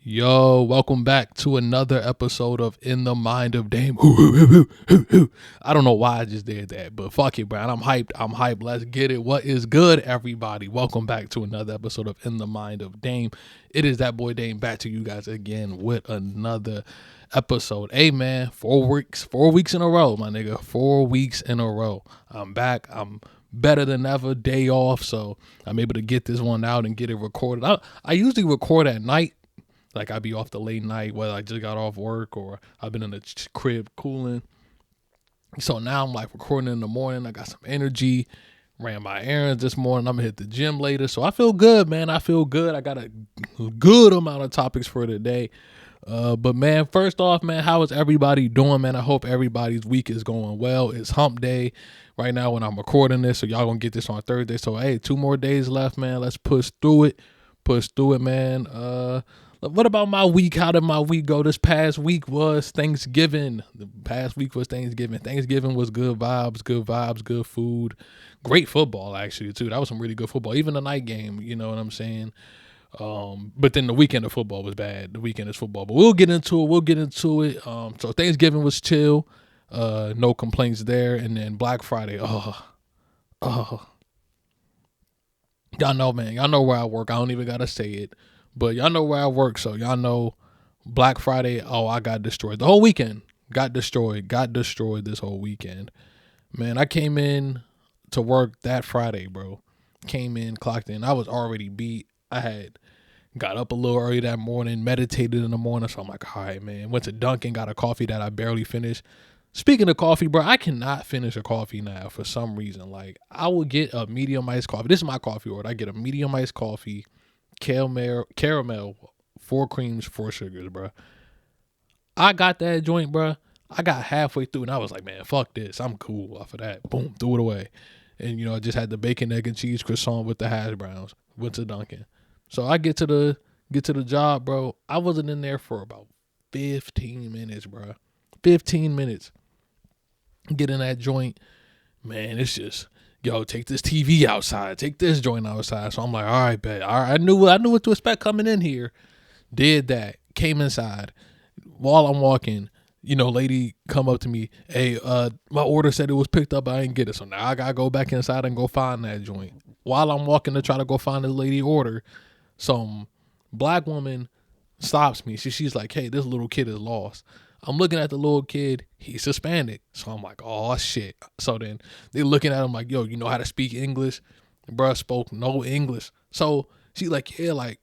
Yo, welcome back to another episode of In the Mind of Dame. I don't know why I just did that, but fuck it, Brian. I'm hyped. Let's get it. What is good, everybody? Welcome back to another episode of In the Mind of Dame. It is that boy Dame back to you guys again with another episode. Hey man, 4 weeks in a row, my nigga. 4 weeks in a row. I'm back. I'm better than ever. Day off, so I'm able to get this one out and get it recorded. I usually record at night. Like, I'd be off the late night, whether I just got off work or I've been in the crib cooling. So now I'm like recording in the morning. I got some energy. Ran my errands this morning. I'm going to hit the gym later. So I feel good, man. I feel good. I got a good amount of topics for today. But, man, first off, man, how is everybody doing, man? I hope everybody's week is going well. It's hump day right now when I'm recording this. So y'all going to get this on Thursday. So, hey, 2 more days left, man. Let's push through it, man. What about my week? How did my week go? This past week was Thanksgiving. Thanksgiving was good vibes, good food. Great football, actually, too. That was some really good football. Even the night game, you know what I'm saying? But then the weekend of football was bad. The weekend is football. But we'll get into it. So Thanksgiving was chill. No complaints there. And then Black Friday. Y'all know, man. Y'all know where I work. I don't even got to say it. But y'all know where I work, so y'all know Black Friday, I got destroyed. The whole weekend got destroyed this whole weekend. Man, I came in to work that Friday, bro. Came in, clocked in. I was already beat. I had got up a little early that morning, meditated in the morning, so I'm like, all right, man. Went to Dunkin', got a coffee that I barely finished. Speaking of coffee, bro, I cannot finish a coffee now for some reason. Like, I will get a medium iced coffee. This is my coffee order. I get a medium iced coffee. Caramel, 4 creams, 4 sugars, bro. I got that joint, bro. I got halfway through and I was like, man, fuck this. I'm cool off of that. Boom, threw it away. And, I just had the bacon, egg, and cheese croissant with the hash browns. Went to Dunkin'. So I get to the job, bro. I wasn't in there for about 15 minutes, bro. 15 minutes. Get in that joint. Man, it's just... Yo, take this TV outside. Take this joint outside. So I'm like, all right, bet. All right, I knew what to expect coming in here. Did that. Came inside. While I'm walking, lady come up to me. Hey, my order said it was picked up. I didn't get it. So now I got to go back inside and go find that joint. While I'm walking to try to go find the lady order, some black woman stops me. She's like, hey, this little kid is lost. I'm looking at the little kid. He's Hispanic. So I'm like, oh, shit. So then they looking at him like, yo, you know how to speak English? Bruh spoke no English. So she's like, yeah, like,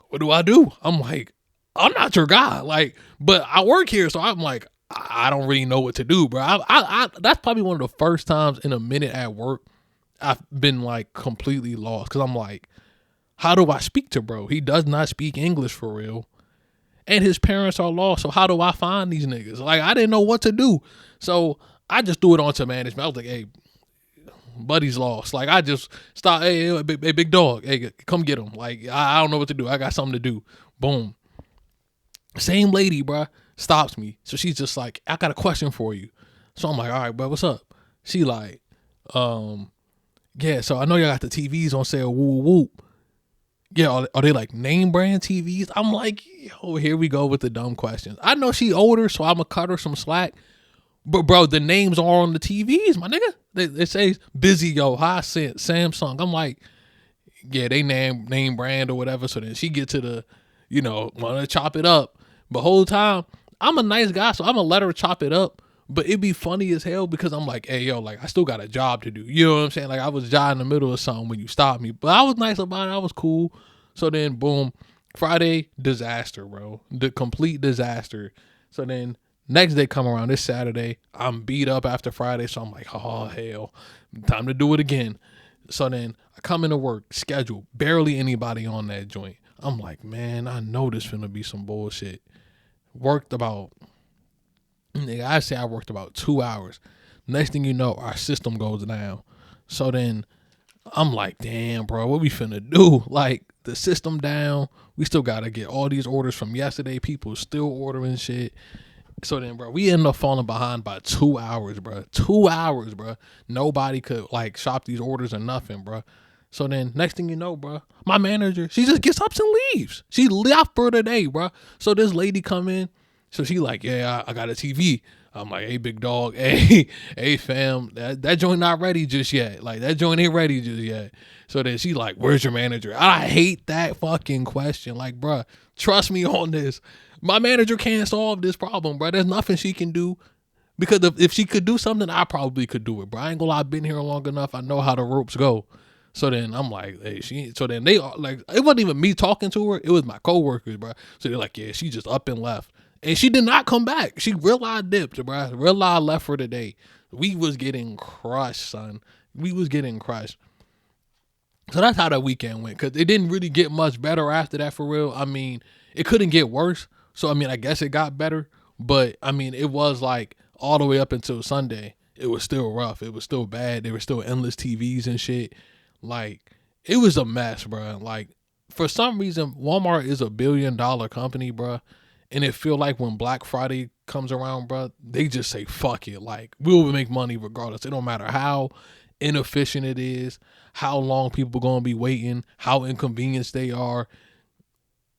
what do I do? I'm like, I'm not your guy. Like, but I work here. So I'm like, I don't really know what to do, bro. I that's probably one of the first times in a minute at work I've been like completely lost. Cause I'm like, how do I speak to bro? He does not speak English for real. And his parents are lost. So how do I find these niggas? Like, I didn't know what to do. So I just threw it onto management. I was like, hey, buddy's lost. Like, I just stopped. Hey, big dog. Hey, come get him. Like, I don't know what to do. I got something to do. Boom. Same lady, bruh, stops me. So she's just like, I got a question for you. So I'm like, all right, bro, what's up? She like, yeah, so I know y'all got the TVs on sale. Whoop, whoop. Yeah, are they like name brand TVs? I'm like, yo, here we go with the dumb questions. I know she older, so I'm going to cut her some slack. But, bro, the names are on the TVs, my nigga. They say Vizio, Hisense, Samsung. I'm like, yeah, they name brand or whatever. So then she get to the, want to chop it up. But whole time, I'm a nice guy, so I'm going to let her chop it up. But it'd be funny as hell because I'm like, hey, yo, like, I still got a job to do. You know what I'm saying? Like, I was jotting in the middle of something when you stopped me. But I was nice about it. I was cool. So then, boom, Friday, disaster, bro. The complete disaster. So then, next day come around, this Saturday, I'm beat up after Friday. So I'm like, oh, hell, time to do it again. So then, I come into work, schedule, barely anybody on that joint. I'm like, man, I know this finna be some bullshit. I say I worked about 2 hours. Next thing you know, our system goes down. So then I'm like, damn, bro, what we finna do? Like, the system down. We still got to get all these orders from yesterday. People still ordering shit. So then, bro, we ended up falling behind by 2 hours, bro. 2 hours, bro. Nobody could, like, shop these orders or nothing, bro. So then next thing you know, bro, my manager, she just gets up and leaves. She left for the day, bro. So this lady come in. So she like, yeah, I got a TV. I'm like, hey, big dog. Hey, fam, that joint not ready just yet. Like, that joint ain't ready just yet. So then she like, where's your manager? I hate that fucking question. Like, bro, trust me on this. My manager can't solve this problem, bro. There's nothing she can do. Because if she could do something, I probably could do it, bro. I ain't gonna lie, I've been here long enough. I know how the ropes go. So then I'm like, hey, so then they like, it wasn't even me talking to her. It was my coworkers, bro. So they're like, yeah, she just up and left. And she did not come back. She real live dipped, bro. Real live left for the day. We was getting crushed, son. We was getting crushed. So that's how that weekend went. Because it didn't really get much better after that, for real. I mean, it couldn't get worse. So, I mean, I guess it got better. But, I mean, it was like all the way up until Sunday. It was still rough. It was still bad. There were still endless TVs and shit. Like, it was a mess, bro. Like, for some reason, Walmart is a $1 billion company, bro. And it feel like when Black Friday comes around, bro, they just say, fuck it. Like, we'll make money regardless. It don't matter how inefficient it is, how long people going to be waiting, how inconvenienced they are.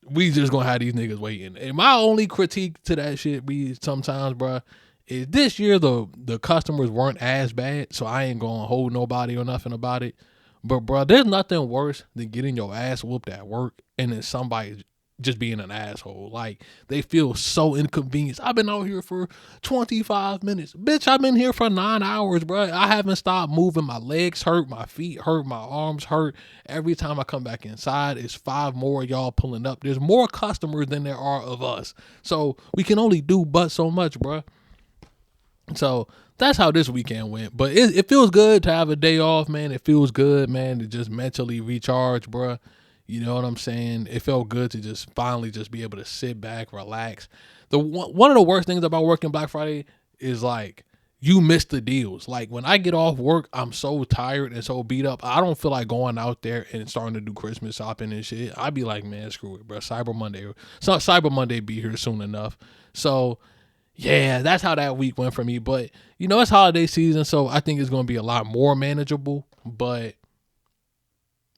We just going to have these niggas waiting. And my only critique to that shit be sometimes, bro, is this year the customers weren't as bad, so I ain't going to hold nobody or nothing about it. But, bro, there's nothing worse than getting your ass whooped at work and then somebody just being an asshole. Like, they feel so inconvenienced. I've been out here for 25 minutes. Bitch, I've been here for 9 hours, bro. I haven't stopped moving. My legs hurt, my feet hurt, my arms hurt. Every time I come back inside, it's 5 more of y'all pulling up. There's more customers than there are of us. So we can only do but so much, bro. So that's how this weekend went. But it feels good to have a day off, man. It feels good, man, to just mentally recharge, bro. You know what I'm saying? It felt good to just finally just be able to sit back, relax. One of the worst things about working Black Friday is like you miss the deals. Like when I get off work, I'm so tired and so beat up. I don't feel like going out there and starting to do Christmas shopping and shit. I'd be like, man, screw it, bro. Cyber Monday be here soon enough. So yeah, that's how that week went for me. But you know, it's holiday season, so I think it's going to be a lot more manageable. But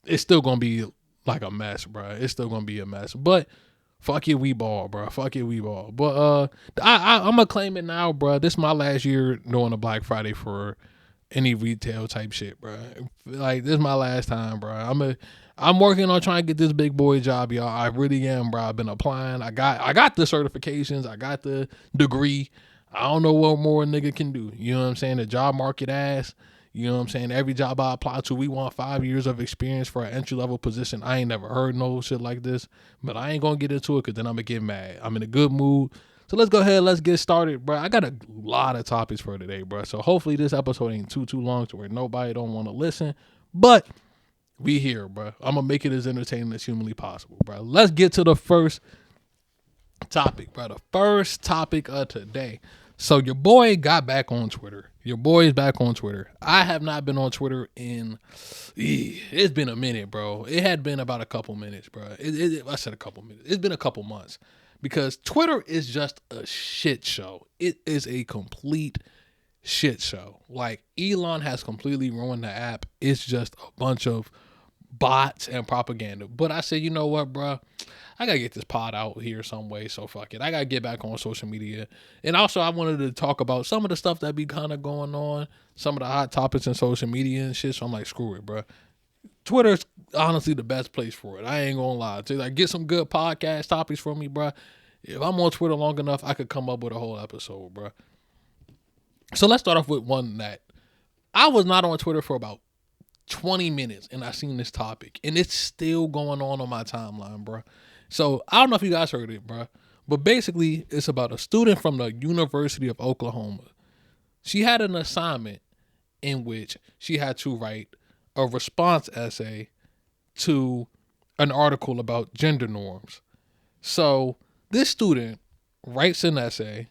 it's still going to be like a mess, bro. It's still gonna be a mess. But fuck it, we ball, bro. Fuck it, we ball. But I'm gonna claim it now, bro. This is my last year doing a Black Friday for any retail type shit, bro. Like this is my last time, bro. I'm working on trying to get this big boy job, y'all. I really am, bro. I've been applying. I got the certifications. I got the degree. I don't know what more a nigga can do. You know what I'm saying? The job market ass. You know what I'm saying? Every job I apply to, we want 5 years of experience for an entry-level position. I ain't never heard no shit like this, but I ain't going to get into it because then I'm going to get mad. I'm in a good mood. So let's go ahead. Let's get started, bro. I got a lot of topics for today, bro. So hopefully this episode ain't too long to where nobody don't want to listen, but we here, bro. I'm going to make it as entertaining as humanly possible, bro. Let's get to the first topic, bro. The first topic of today. So your boy got back on Twitter. Your boy is back on Twitter. I have not been on Twitter it's been a minute, bro. It had been about a couple minutes, bro. I said a couple minutes. It's been a couple months because Twitter is just a shit show. It is a complete shit show. Like Elon has completely ruined the app. It's just a bunch of bots and propaganda. But I said, you know what, bro? I gotta get this pod out here some way, so fuck it. I gotta get back on social media. And also I wanted to talk about some of the stuff that be kind of going on, some of the hot topics in social media and shit. So I'm like, screw it, bro. Twitter's honestly the best place for it. I ain't gonna lie. To like get some good podcast topics from me, bro. If I'm on Twitter long enough, I could come up with a whole episode, bro. So let's start off with one that I was not on Twitter for about 20 minutes and I seen this topic and it's still going on my timeline, bro. So I don't know if you guys heard it, bro, but basically it's about a student from the University of Oklahoma. She had an assignment in which she had to write a response essay to an article about gender norms. So this student writes an essay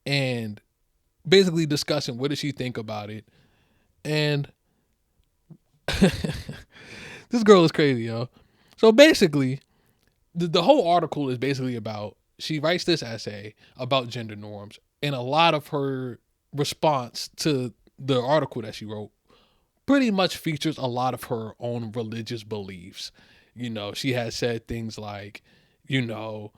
and basically discussing what does she think about it. And this girl is crazy, yo. So basically, the whole article is basically about, she writes this essay about gender norms, and a lot of her response to the article that she wrote pretty much features a lot of her own religious beliefs. You know, she has said things like, you know,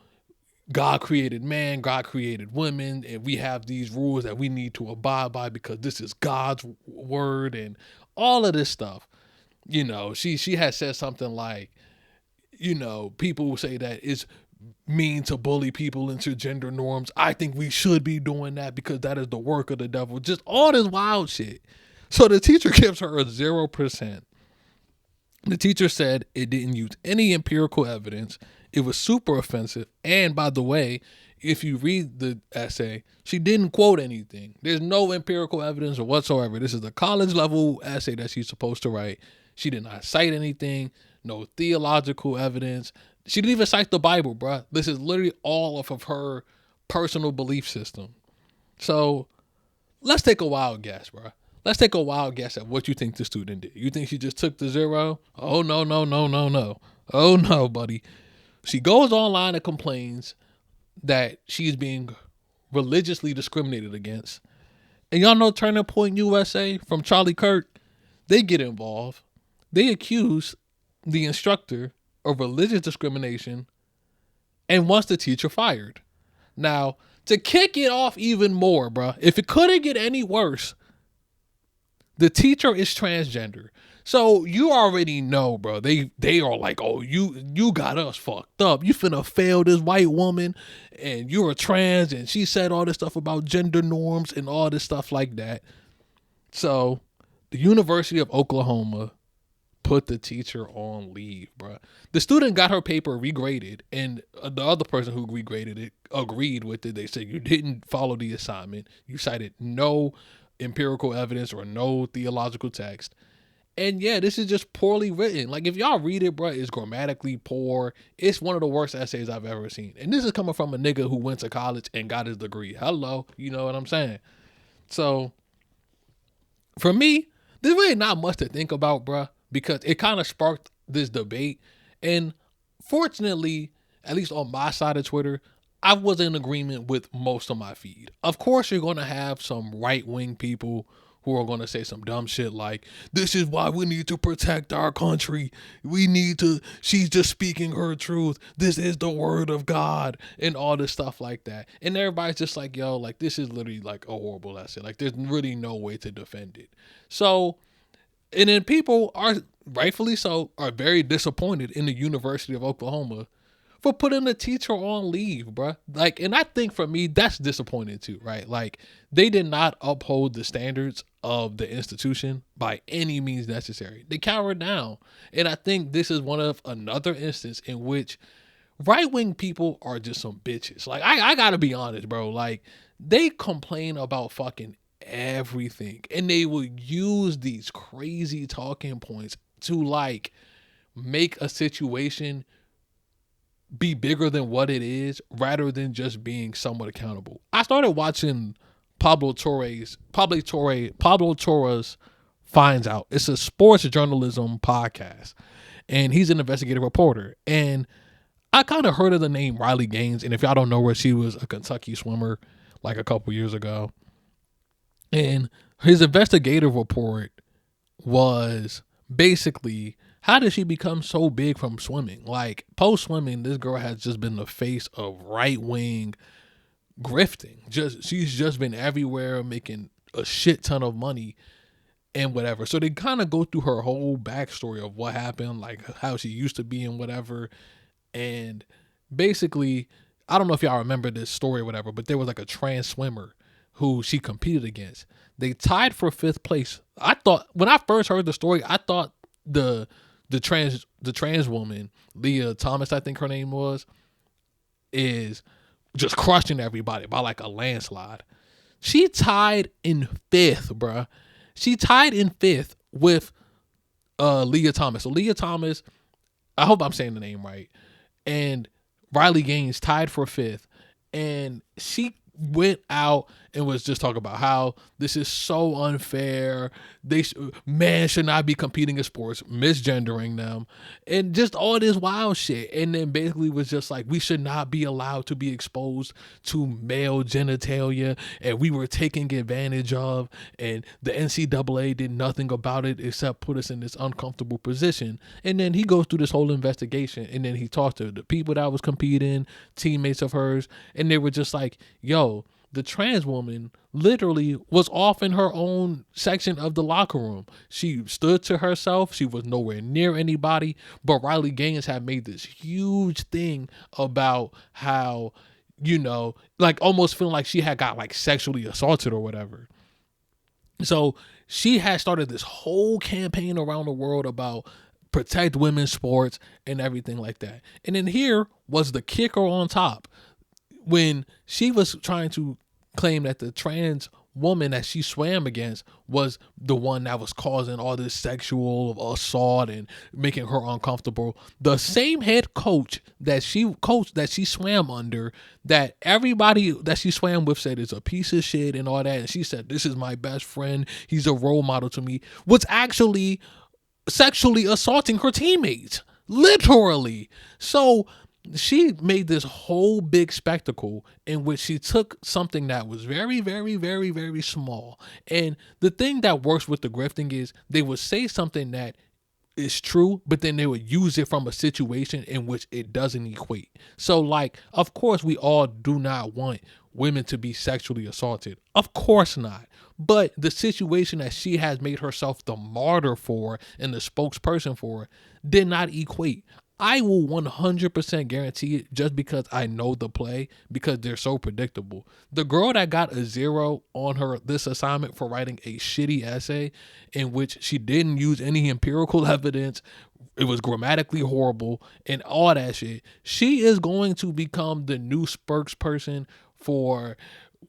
God created man, God created women, and we have these rules that we need to abide by because this is God's word and all of this stuff. You know, she has said something like, you know, people say that it's mean to bully people into gender norms. I think we should be doing that because that is the work of the devil. Just all this wild shit. So the teacher gives her a 0%. The teacher said it didn't use any empirical evidence. It was super offensive. And by the way, if you read the essay, she didn't quote anything. There's no empirical evidence or whatsoever. This is a college level essay that she's supposed to write. She did not cite anything, no theological evidence. She didn't even cite the Bible, bruh. This is literally all off of her personal belief system. So let's take a wild guess, bruh. Let's take a wild guess at what you think the student did. You think she just took the 0? Oh, no. Oh, no, buddy. She goes online and complains that she's being religiously discriminated against. And y'all know Turning Point USA from Charlie Kirk? They get involved. They accuse the instructor of religious discrimination and wants the teacher fired. Now, to kick it off even more, bruh, if it couldn't get any worse, the teacher is transgender. So you already know, bro. They are like, oh, you got us fucked up. You finna fail this white woman and you're a trans and she said all this stuff about gender norms and all this stuff like that. So the University of Oklahoma put the teacher on leave, bro. The student got her paper regraded and the other person who regraded it agreed with it. They said you didn't follow the assignment. You cited no empirical evidence or no theological text. And yeah, this is just poorly written. Like, if y'all read it, bro, it's grammatically poor. It's one of the worst essays I've ever seen. And this is coming from a nigga who went to college and got his degree. Hello, you know what I'm saying? So, for me, there's really not much to think about, bro, because it kind of sparked this debate. And fortunately, at least on my side of Twitter, I was in agreement with most of my feed. Of course, you're going to have some right-wing people who are going to say some dumb shit like, this is why we need to protect our country. She's just speaking her truth. This is the word of God and all this stuff like that. And everybody's just like, yo, like, this is literally like a horrible essay. Like, there's really no way to defend it. So, and then people are, rightfully so, are very disappointed in the University of Oklahoma for putting the teacher on leave, bruh. Like, and I think for me, that's disappointing too, right? Like, they did not uphold the standards of the institution by any means necessary. They cowered down. And I think this is one of another instance in which right-wing people are just some bitches. Like, I gotta be honest, bro. Like, they complain about fucking everything. And they will use these crazy talking points to, like, make a situation be bigger than what it is rather than just being somewhat accountable. I started watching Pablo Torres Finds Out. It's a sports journalism podcast and he's an investigative reporter. And I kind of heard of the name Riley Gaines. And if y'all don't know her, she was a Kentucky swimmer like a couple years ago. And his investigative report was basically, how did she become so big from swimming? Like, post swimming, this girl has just been the face of right wing grifting. She's just been everywhere making a shit ton of money and whatever. So they kind of go through her whole backstory of what happened, like how she used to be and whatever. And basically, I don't know if y'all remember this story or whatever, but there was like a trans swimmer who she competed against. They tied for 5th place. I thought, when I first heard the story, I thought the trans woman, Leah Thomas, I think her name was, is just crushing everybody by like a landslide. She tied in 5th, bruh. She tied in 5th with Leah Thomas. So Leah Thomas, I hope I'm saying the name right, and Riley Gaines tied for 5th. And she went out and was just talking about how this is so unfair. Man should not be competing in sports, misgendering them, and just all this wild shit. And then basically was just like, we should not be allowed to be exposed to male genitalia, and we were taken advantage of, and the NCAA did nothing about it except put us in this uncomfortable position. And then he goes through this whole investigation, and then he talks to the people that was competing, teammates of hers, and they were just like, yo, the trans woman literally was off in her own section of the locker room. She stood to herself. She was nowhere near anybody. But Riley Gaines had made this huge thing about how, like almost feeling like she had got like sexually assaulted or whatever. So she had started this whole campaign around the world about protect women's sports and everything like that. And then here was the kicker on top. When she was trying to claim that the trans woman that she swam against was the one that was causing all this sexual assault and making her uncomfortable, the same head coach that she swam under, that everybody that she swam with said is a piece of shit and all that, and she said, this is my best friend, he's a role model to me, was actually sexually assaulting her teammates, literally. So she made this whole big spectacle in which she took something that was very, very, very, very small. And the thing that works with the grifting is they would say something that is true, but then they would use it from a situation in which it doesn't equate. So like, of course, we all do not want women to be sexually assaulted. Of course not. But the situation that she has made herself the martyr for and the spokesperson for did not equate. I will 100% guarantee it just because I know the play, because they're so predictable. The girl that got a 0 on this assignment for writing a shitty essay in which she didn't use any empirical evidence, it was grammatically horrible and all that shit, she is going to become the new spokesperson for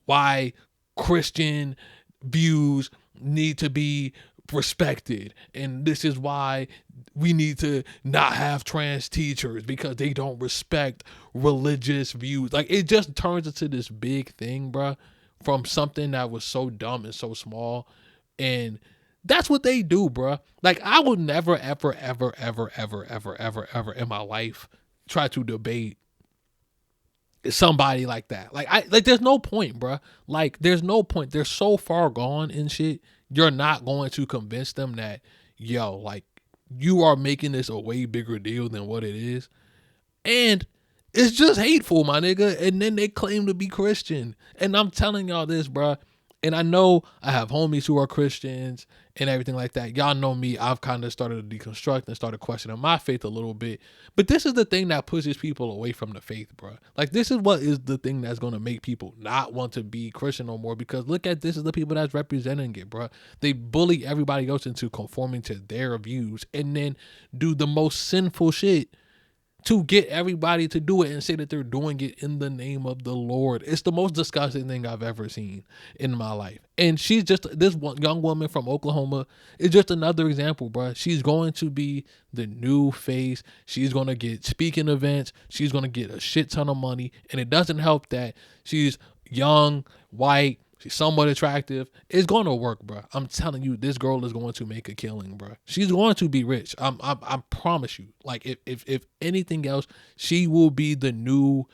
why Christian views need to be respected, and this is why we need to not have trans teachers because they don't respect religious views. Like, it just turns into this big thing, bruh, from something that was so dumb and so small. And that's what they do, bruh. Like, I would never, ever, ever, ever, ever, ever, ever, ever in my life try to debate somebody like that. Like there's no point, bruh. Like, there's no point. They're so far gone and shit. You're not going to convince them that, yo, like, you are making this a way bigger deal than what it is. And it's just hateful, my nigga. And then they claim to be Christian. And I'm telling y'all this, bruh. And I know I have homies who are Christians and everything like that. Y'all know me. I've kind of started to deconstruct and started questioning my faith a little bit. But this is the thing that pushes people away from the faith, bro. Like, this is what is the thing that's going to make people not want to be Christian no more. Because look at, this is the people that's representing it, bro. They bully everybody else into conforming to their views and then do the most sinful shit to get everybody to do it and say that they're doing it in the name of the Lord. It's the most disgusting thing I've ever seen in my life. And she's just, this one young woman from Oklahoma is just another example, bro. She's going to be the new face. She's going to get speaking events. She's going to get a shit ton of money. And it doesn't help that she's young, white, she's somewhat attractive. It's going to work, bro. I'm telling you, this girl is going to make a killing, bro. She's going to be rich. I promise you. Like, if anything else, she will be the new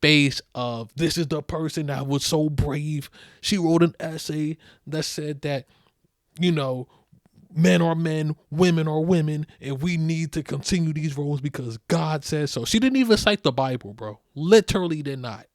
face of, this is the person that was so brave. She wrote an essay that said that, men are men, women are women, and we need to continue these roles because God says so. She didn't even cite the Bible, bro. Literally did not.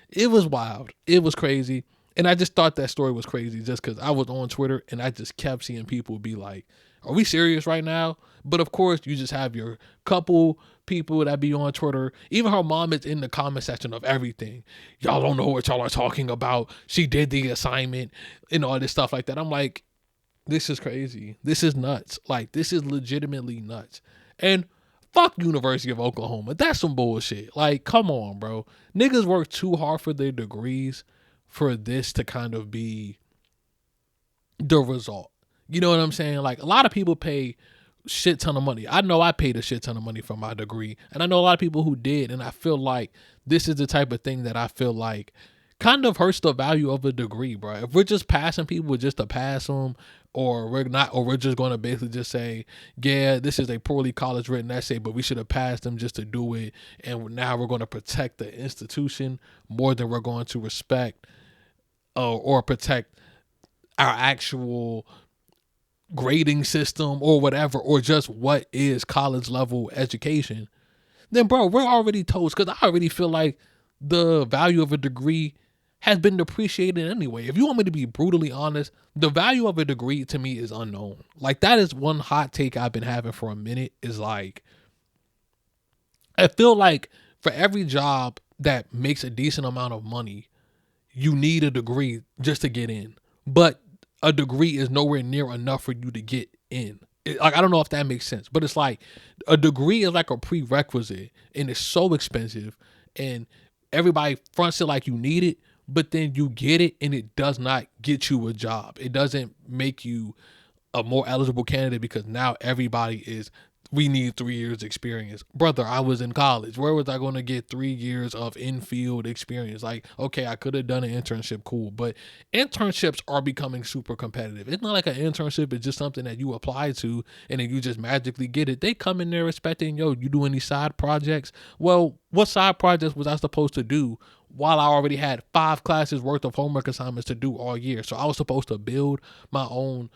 It was wild. It was crazy. And I just thought that story was crazy just because I was on Twitter and I just kept seeing people be like, are we serious right now? But of course, you just have your couple people that be on Twitter. Even her mom is in the comment section of everything. Y'all don't know what y'all are talking about. She did the assignment and all this stuff like that. I'm like, this is crazy. This is nuts. Like, this is legitimately nuts. And fuck University of Oklahoma. That's some bullshit. Like, come on, bro. Niggas work too hard for their degrees for this to kind of be the result. You know what I'm saying? Like, a lot of people pay shit ton of money. I know I paid a shit ton of money for my degree, and I know a lot of people who did, and I feel like this is the type of thing that I feel like kind of hurts the value of a degree, bro. If we're just passing people just to pass them, or we're not, or we're just going to basically just say, yeah, this is a poorly college written essay, but we should have passed them just to do it, and now we're going to protect the institution more than we're going to respect or protect our actual grading system or whatever, or just what is college level education, then bro, we're already toast, because I already feel like the value of a degree has been depreciated anyway. If you want me to be brutally honest, the value of a degree to me is unknown. Like, that is one hot take I've been having for a minute, is like, I feel like for every job that makes a decent amount of money, you need a degree just to get in. But a degree is nowhere near enough for you to get in. Like, I don't know if that makes sense, but it's like a degree is like a prerequisite, and it's so expensive, and everybody fronts it like you need it, but then you get it and it does not get you a job. It doesn't make you a more eligible candidate, because now everybody is, we need 3 years experience. Brother, I was in college. Where was I going to get 3 years of in-field experience? Like, okay, I could have done an internship, cool, but internships are becoming super competitive. It's not like an internship is just something that you apply to and then you just magically get it. They come in there expecting, yo, you do any side projects? Well, what side projects was I supposed to do while I already had 5 classes worth of homework assignments to do all year? So I was supposed to build my own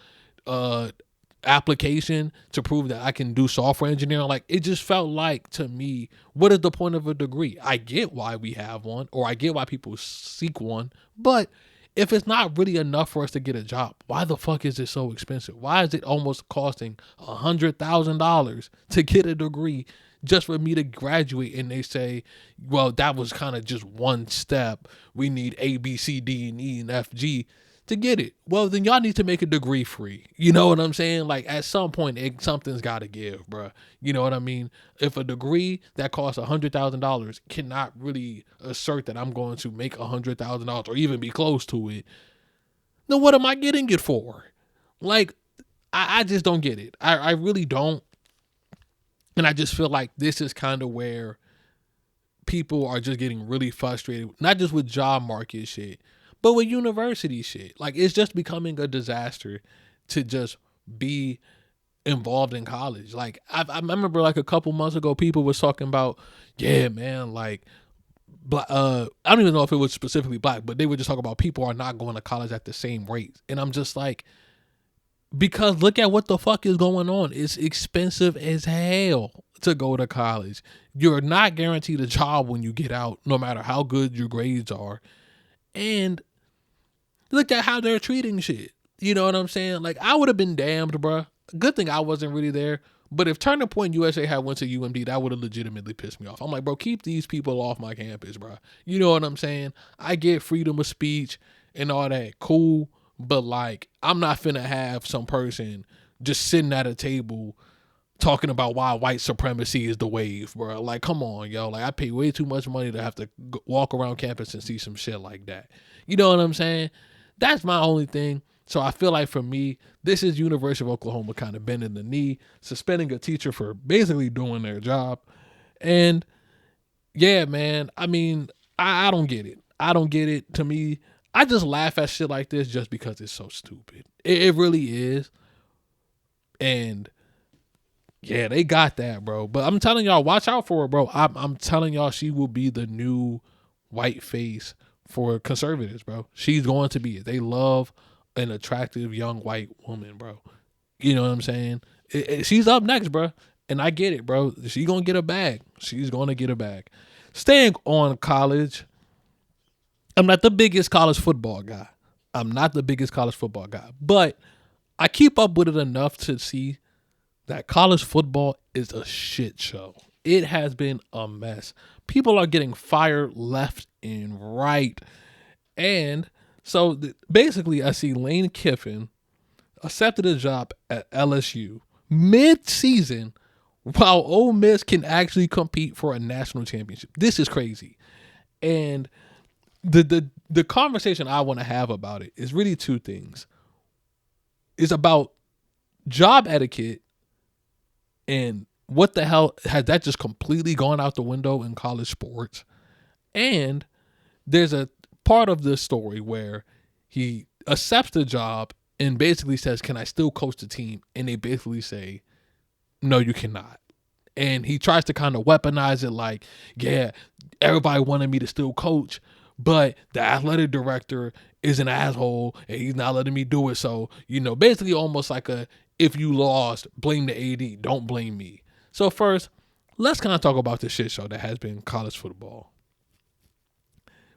application to prove that I can do software engineering. Like, it just felt like, to me, what is the point of a degree? I get why we have one, or I get why people seek one, but if it's not really enough for us to get a job, why the fuck is it so expensive? Why is it almost costing $100,000 to get a degree just for me to graduate? And they say, well, that was kind of just one step. We need A, B, C, D, and E, and F, G to get it. Well, then y'all need to make a degree free. You know what I'm saying? Like, at some point, something's got to give, bro. You know what I mean? If a degree that costs $100,000 cannot really assert that I'm going to make $100,000 or even be close to it, then what am I getting it for? Like, I just don't get it. I really don't. And I just feel like this is kind of where people are just getting really frustrated, not just with job market shit, but with university shit. Like, it's just becoming a disaster to just be involved in college. Like, I remember like a couple months ago, people was talking about, yeah, man, like, I don't even know if it was specifically black, but they were just talking about people are not going to college at the same rate. And I'm just like, because look at what the fuck is going on. It's expensive as hell to go to college. You're not guaranteed a job when you get out, no matter how good your grades are. And look at how they're treating shit. You know what I'm saying? Like, I would have been damned, bruh. Good thing I wasn't really there. But if Turning Point USA had went to UMD, that would have legitimately pissed me off. I'm like, bro, keep these people off my campus, bro. You know what I'm saying? I get freedom of speech and all that. Cool. But, like, I'm not finna have some person just sitting at a table talking about why white supremacy is the wave, bro. Like, come on, yo. Like, I pay way too much money to have to walk around campus and see some shit like that. You know what I'm saying? That's my only thing. So I feel like, for me, this is University of Oklahoma kind of bending the knee, suspending a teacher for basically doing their job. And yeah, man, I mean, I don't get it. I don't get it. To me, I just laugh at shit like this just because it's so stupid. It really is. And yeah, they got that, bro. But I'm telling y'all, watch out for her, bro. I'm telling y'all, she will be the new white face for conservatives, bro. She's going to be it. They love an attractive young white woman, bro. You know what I'm saying? She's up next, bro. And I get it, bro. She's going to get a bag. She's going to get a bag. Staying on college, I'm not the biggest college football guy. But I keep up with it enough to see that college football is a shit show. It has been a mess. People are getting fired left and right. And so basically, I see Lane Kiffin accepted a job at LSU mid-season while Ole Miss can actually compete for a national championship. This is crazy. And the conversation I want to have about it is really two things. It's about job etiquette and what the hell has that just completely gone out the window in college sports. And there's a part of this story where he accepts the job and basically says, can I still coach the team? And they basically say, no, you cannot. And he tries to kind of weaponize it like, yeah, everybody wanted me to still coach, but the athletic director is an asshole and he's not letting me do it. So, basically almost like if you lost, blame the AD, don't blame me. So first, let's kind of talk about the shit show that has been college football.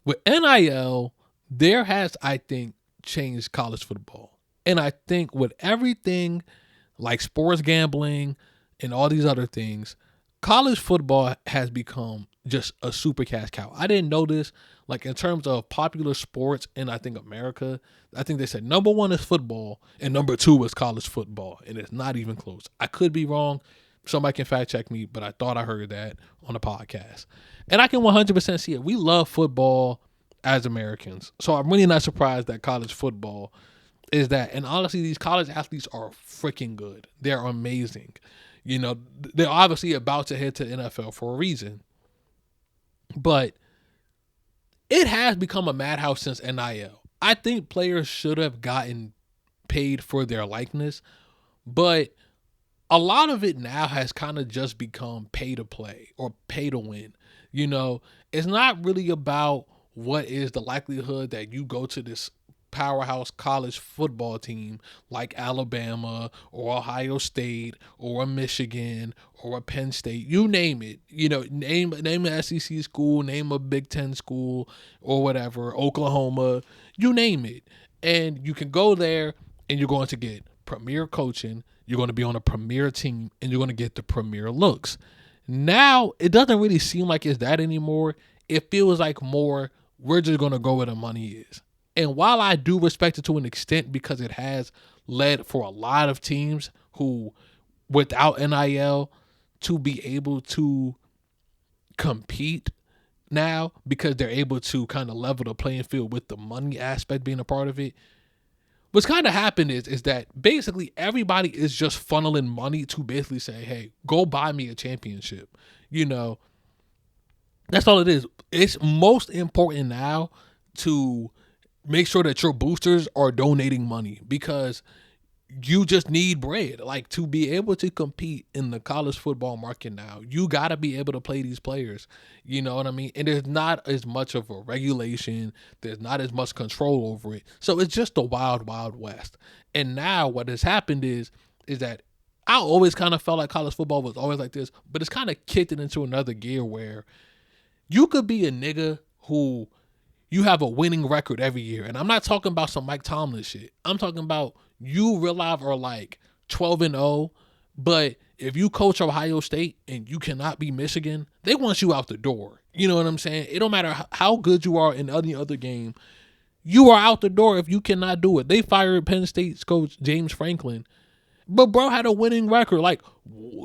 With NIL, there has, I think, changed college football. And I think with everything like sports gambling and all these other things, college football has become just a super cash cow. I didn't know this. Like in terms of popular sports in, I think, America, I think they said number 1 is football and number 2 is college football. And it's not even close. I could be wrong. Somebody can fact check me, but I thought I heard that on a podcast. And I can 100% see it. We love football as Americans. So I'm really not surprised that college football is that. And honestly, these college athletes are freaking good. They're amazing. They're obviously about to head to NFL for a reason. But it has become a madhouse since NIL. I think players should have gotten paid for their likeness, but a lot of it now has kind of just become pay to play or pay to win. It's not really about what is the likelihood that you go to this powerhouse college football team like Alabama or Ohio State or a Michigan or a Penn State, you name it, name an SEC school, name a Big Ten school or whatever, Oklahoma, you name it. And you can go there and you're going to get premier coaching, you're going to be on a premier team, and you're going to get the premier looks. Now, it doesn't really seem like it's that anymore. It feels like more, we're just going to go where the money is. And while I do respect it to an extent because it has led for a lot of teams who, without NIL, to be able to compete now because they're able to kind of level the playing field with the money aspect being a part of it. What's kind of happened is that basically everybody is just funneling money to basically say, hey, go buy me a championship. That's all it is. It's most important now to make sure that your boosters are donating money because you just need bread. Like, to be able to compete in the college football market now, you got to be able to play these players. You know what I mean? And there's not as much of a regulation. There's not as much control over it. So it's just the wild, wild west. And now what has happened is that I always kind of felt like college football was always like this, but it's kind of kicked it into another gear where you could be a nigga who you have a winning record every year. And I'm not talking about some Mike Tomlin shit. I'm talking about you real life are like 12-0, but if you coach Ohio State and you cannot be Michigan, they want you out the door. You know what I'm saying? It don't matter how good you are in any other game. You are out the door if you cannot do it. They fired Penn State's coach James Franklin, but bro had a winning record, like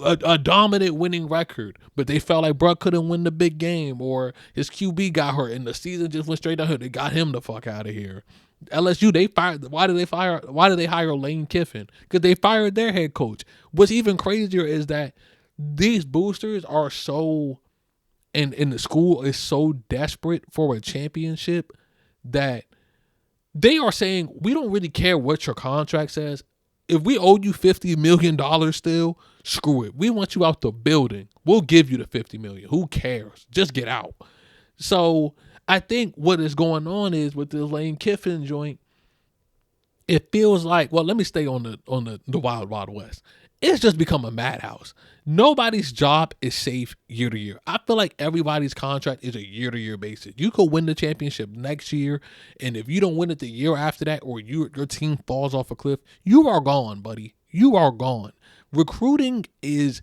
a dominant winning record. But they felt like bro couldn't win the big game, or his QB got hurt and the season just went straight downhill. They got him the fuck out of here. LSU, they fired. Why did they hire Lane Kiffin? Because they fired their head coach. What's even crazier is that these boosters are so, and the school is so desperate for a championship that they are saying, we don't really care what your contract says. If we owe you $50 million still, screw it. We want you out the building. We'll give you the $50 million. Who cares? Just get out. So I think what is going on is with this Lane Kiffin joint, it feels like, well, let me stay on the wild, wild west. It's just become a madhouse. Nobody's job is safe year to year. I feel like everybody's contract is a year-to-year basis. You could win the championship next year, and if you don't win it the year after that, or your team falls off a cliff, you are gone, buddy. You are gone. Recruiting has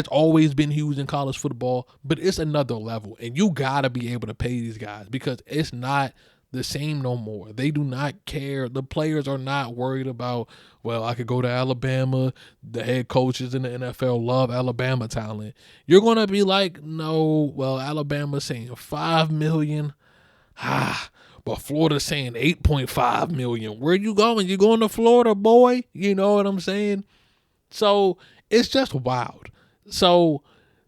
always been huge in college football, but it's another level, and you gotta be able to pay these guys because it's not the same no more. They do not care. The players are not worried about, well, I could go to Alabama. The head coaches in the NFL love Alabama talent. You're going to be like, no, well, Alabama's saying $5 million. But Florida's saying $8.5 million. Where you going? You going to Florida, boy? You know what I'm saying? So it's just wild. So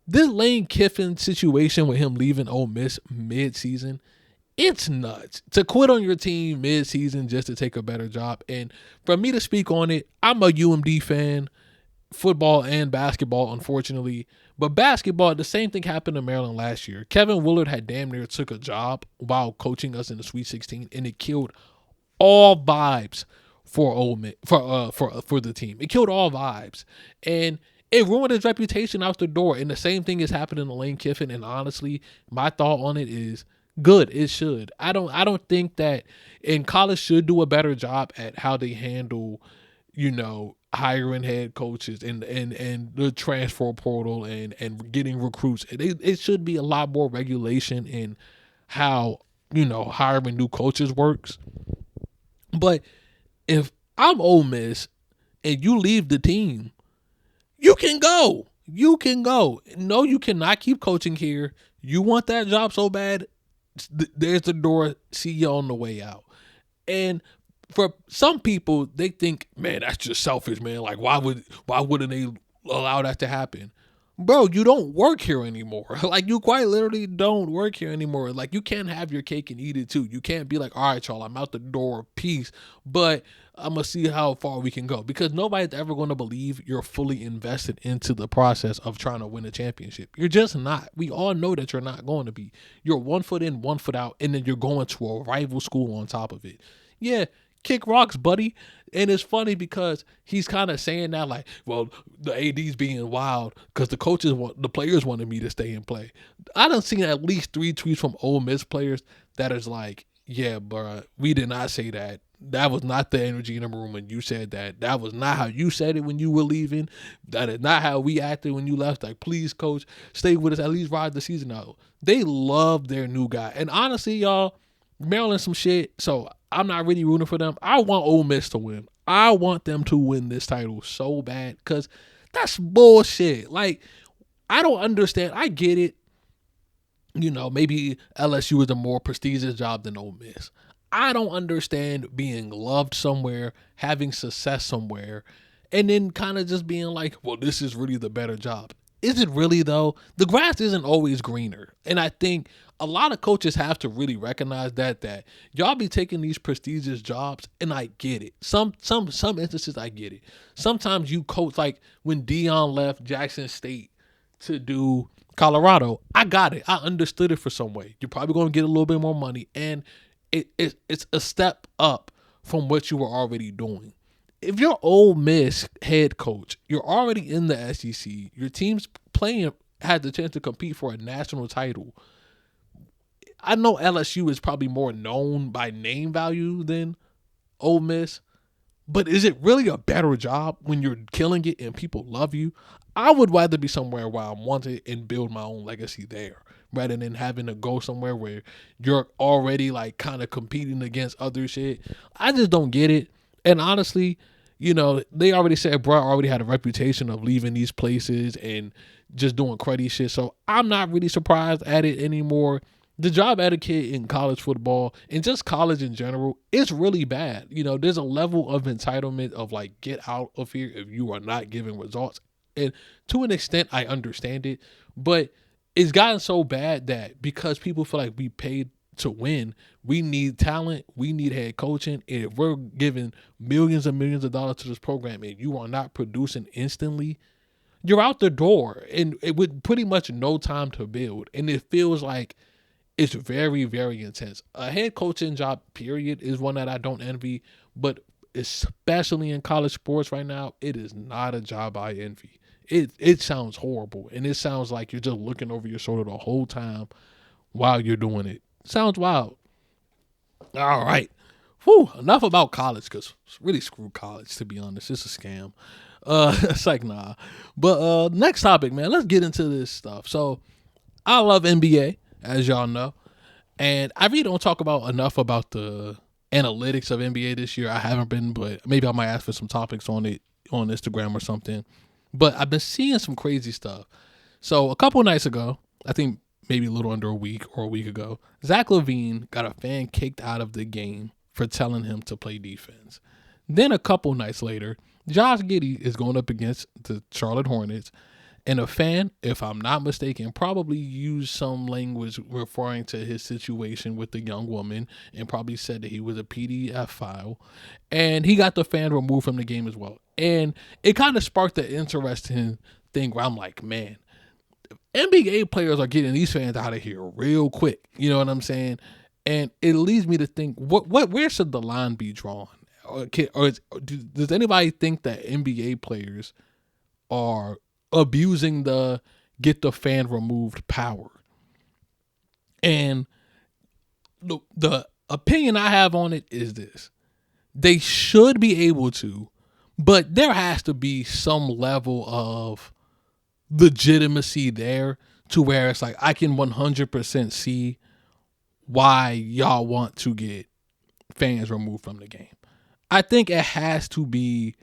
this Lane Kiffin situation with him leaving Ole Miss mid-season, It's nuts to quit on your team mid-season just to take a better job. And for me to speak on it, I'm a UMD fan, football and basketball, unfortunately. But basketball, the same thing happened to Maryland last year. Kevin Willard had damn near took a job while coaching us in the Sweet 16, and it killed all vibes for Ole Miss, for the team. It killed all vibes, and it ruined his reputation out the door. And the same thing is happening to Lane Kiffin. And honestly, my thought on it is good. It should. I don't think that in college should do a better job at how they handle, hiring head coaches and the transfer portal and getting recruits. It should be a lot more regulation in how hiring new coaches works. But if I'm Ole Miss and you leave the team, you can go. You can go. No, you cannot keep coaching here. You want that job so bad, there's the door. See you on the way out. And for some people, they think, man, that's just selfish, man. Like, why wouldn't they allow that to happen? Bro, you don't work here anymore. Like, you quite literally don't work here anymore. Like, you can't have your cake and eat it too. You can't be like, all right, y'all, I'm out the door, peace. But I'm going to see how far we can go. Because nobody's ever going to believe you're fully invested into the process of trying to win a championship. You're just not. We all know that you're not going to be. You're 1 foot in, 1 foot out, and then you're going to a rival school on top of it. Yeah, kick rocks, buddy. And it's funny because he's kind of saying that like, well, the AD's being wild because the players wanted me to stay and play. I done seen at least 3 tweets from Ole Miss players that is like, yeah, bro, we did not say that. That was not the energy in the room when you said that. That was not how you said it when you were leaving. That is not how we acted when you left. Like, please, coach, stay with us. At least ride the season out. They love their new guy. And honestly, y'all, Maryland some shit. So I'm not really rooting for them. I want Ole Miss to win. I want them to win this title so bad because that's bullshit. Like, I don't understand. I get it. Maybe LSU is a more prestigious job than Ole Miss. I don't understand being loved somewhere, having success somewhere, and then kind of just being like, well, this is really the better job. Is it really, though? The grass isn't always greener. And I think a lot of coaches have to really recognize that y'all be taking these prestigious jobs, and I get it. Some instances, I get it. Sometimes you coach, like when Dion left Jackson State to do Colorado, I got it. I understood it for some way. You're probably going to get a little bit more money, and it's a step up from what you were already doing. If you're Ole Miss head coach, you're already in the SEC. Your team's had the chance to compete for a national title. I know LSU is probably more known by name value than Ole Miss, but is it really a better job when you're killing it and people love you? I would rather be somewhere where I'm wanted and build my own legacy there rather than having to go somewhere where you're already like kind of competing against other shit. I just don't get it. And honestly, they already said bro already had a reputation of leaving these places and just doing cruddy shit. So I'm not really surprised at it anymore. The job etiquette in college football and just college in general is really bad. There's a level of entitlement of like, get out of here if you are not giving results. And to an extent, I understand it, but it's gotten so bad that because people feel like we paid to win, we need talent, we need head coaching, and if we're giving millions and millions of dollars to this program and you are not producing instantly, you're out the door, and it with pretty much no time to build. And it feels like it's very, very intense. A head coaching job, period, is one that I don't envy, but especially in college sports right now, it is not a job I envy. It sounds horrible, and it sounds like you're just looking over your shoulder the whole time while you're doing it. Sounds wild. All right. Whew, enough about college, because really screw college, to be honest. It's a scam. It's like, nah. But next topic, man. Let's get into this stuff. So I love NBA, as y'all know. And I really don't talk about enough about the analytics of NBA this year. I haven't been, but maybe I might ask for some topics on it on Instagram or something. But I've been seeing some crazy stuff. So a couple nights ago, I think maybe a little under a week or a week ago, Zach LaVine got a fan kicked out of the game for telling him to play defense. Then a couple nights later, Josh Giddey is going up against the Charlotte Hornets, And a fan, if I'm not mistaken, probably used some language referring to his situation with the young woman and probably said that he was a PDF file. And he got the fan removed from the game as well. And it kind of sparked an interesting thing where I'm like, man, NBA players are getting these fans out of here real quick. You know what I'm saying? And it leads me to think, where should the line be drawn? Does anybody think that NBA players are abusing the get the fan removed power? And the opinion I have on it is this: they should be able to, but there has to be some level of legitimacy there to where it's like I can 100% see why y'all want to get fans removed from the game. I think it has to be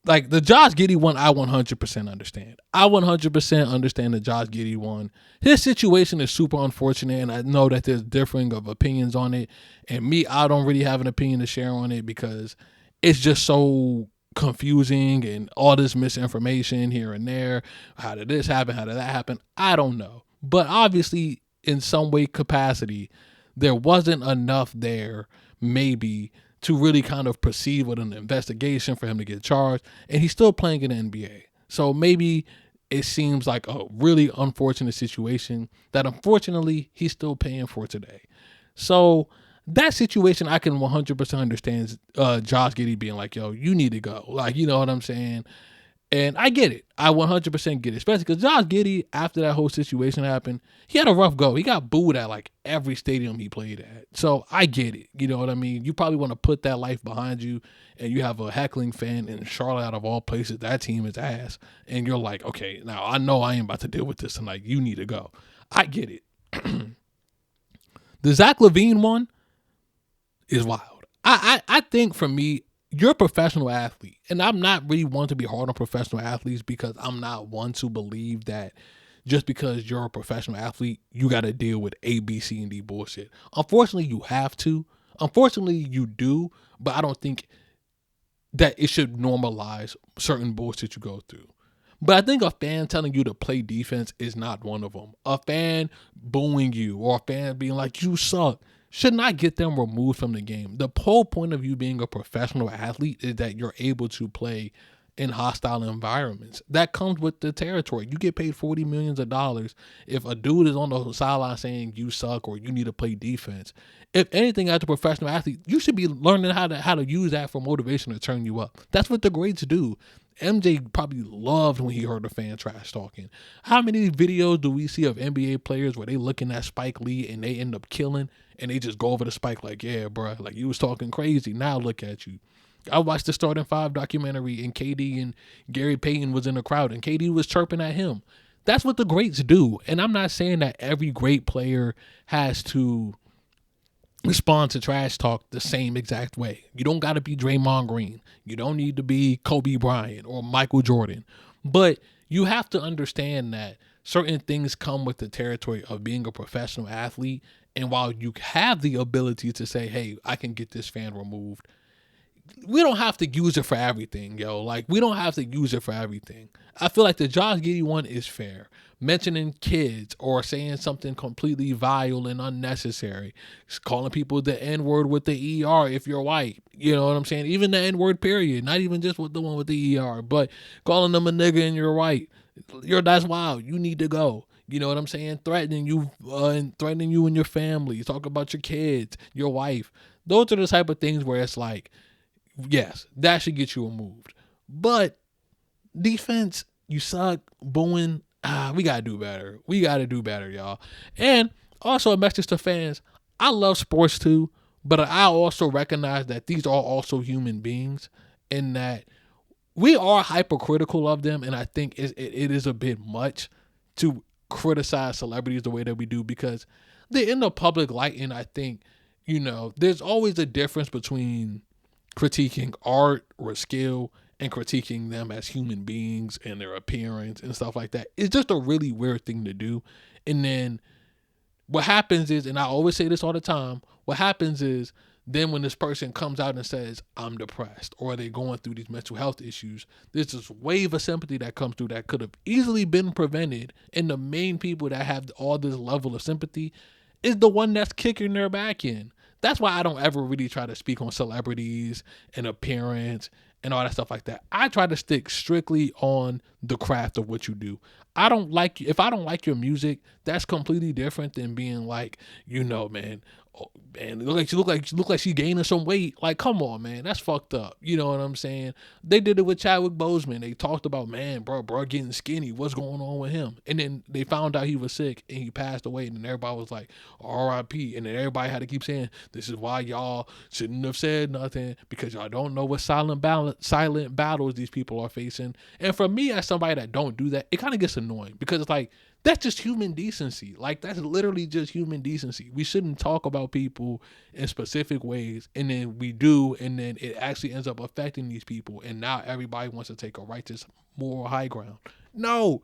like the Josh Giddey one. I 100% understand. I 100% understand the Josh Giddey one. His situation is super unfortunate, and I know that there's differing of opinions on it. And me, I don't really have an opinion to share on it because it's just so confusing and all this misinformation here and there. How did this happen? How did that happen? I don't know. But obviously, in some way capacity, there wasn't enough there, maybe, to really kind of proceed with an investigation for him to get charged. And he's still playing in the NBA. So maybe it seems like a really unfortunate situation that unfortunately he's still paying for today. So that situation, I can 100% understand Josh Giddey being like, yo, you need to go. Like, you know what I'm saying? And I get it. I 100% get it. Especially because Josh Giddey, after that whole situation happened, he had a rough go. He got booed at like every stadium he played at. So I get it. You know what I mean? You probably want to put that life behind you, and you have a heckling fan in Charlotte, out of all places. That team is ass. And you're like, okay, now I know I ain't about to deal with this tonight. You need to go. I get it. The Zach LaVine one is wild. I think for me, you're a professional athlete, and I'm not really one to be hard on professional athletes because I'm not one to believe that just because you're a professional athlete, you got to deal with A, B, C, and D bullshit. Unfortunately, you have to. Unfortunately, you do, but I don't think that it should normalize certain bullshit you go through. But I think a fan telling you to play defense is not one of them. A fan booing you or a fan being like, you suck, should not get them removed from the game. The whole point of you being a professional athlete is that you're able to play in hostile environments. That comes with the territory. You get paid $40 million if a dude is on the sideline saying you suck or you need to play defense. If anything, as a professional athlete, you should be learning how to use that for motivation to turn you up. That's what the greats do. MJ probably loved when he heard the fan trash talking. How many videos do we see of NBA players where they looking at Spike Lee and they end up killing and they just go over to Spike like, yeah, bro, like you was talking crazy. Now look at you. I watched the Starting Five documentary and KD and Gary Payton was in the crowd and KD was chirping at him. That's what the greats do. And I'm not saying that every great player has to respond to trash talk the same exact way. You don't got to be Draymond Green. You don't need to be Kobe Bryant or Michael Jordan. But you have to understand that certain things come with the territory of being a professional athlete. And while you have the ability to say, hey, I can get this fan removed, we don't have to use it for everything, yo. Like, we don't have to use it for everything. I feel like the Josh Giddey one is fair. Mentioning kids or saying something completely vile and unnecessary. Calling people the N-word with the ER if you're white. You know what I'm saying? Even the N-word period. Not even just with the one with the ER. But calling them a nigga and you're white. That's wild. You need to go. You know what I'm saying? Threatening you and your family. Talk about your kids, your wife. Those are the type of things where it's like, yes, that should get you removed. But defense, you suck, booing, we got to do better. We got to do better, y'all. And also a message to fans, I love sports too, but I also recognize that these are also human beings and that we are hypercritical of them. And I think it is a bit much to criticize celebrities the way that we do because they're in the public light. And I think, there's always a difference between critiquing art or skill and critiquing them as human beings and their appearance and stuff like that. It's just a really weird thing to do. And then what happens is, and I always say this all the time, what happens is Then when this person comes out and says, I'm depressed, or they're going through these mental health issues, there's this wave of sympathy that comes through that could have easily been prevented. And the main people that have all this level of sympathy is the one that's kicking their back in. That's why I don't ever really try to speak on celebrities and appearance and all that stuff like that. I try to stick strictly on the craft of what you do. I don't like if I don't like your music, that's completely different than being like, man, oh, man, look like she gaining some weight. Like, come on, man, that's fucked up. You know what I'm saying? They did it with Chadwick Boseman. They talked about, man, bro getting skinny. What's going on with him? And then they found out he was sick and he passed away. And then everybody was like, R.I.P. And then everybody had to keep saying, this is why y'all shouldn't have said nothing, because y'all don't know what silent battles these people are facing. And for me, as somebody that don't do that, it kind of gets annoying, because it's like, that's just human decency. Like, that's literally just human decency. We shouldn't talk about people in specific ways, and then we do, and then it actually ends up affecting these people, and now everybody wants to take a righteous moral high ground. No,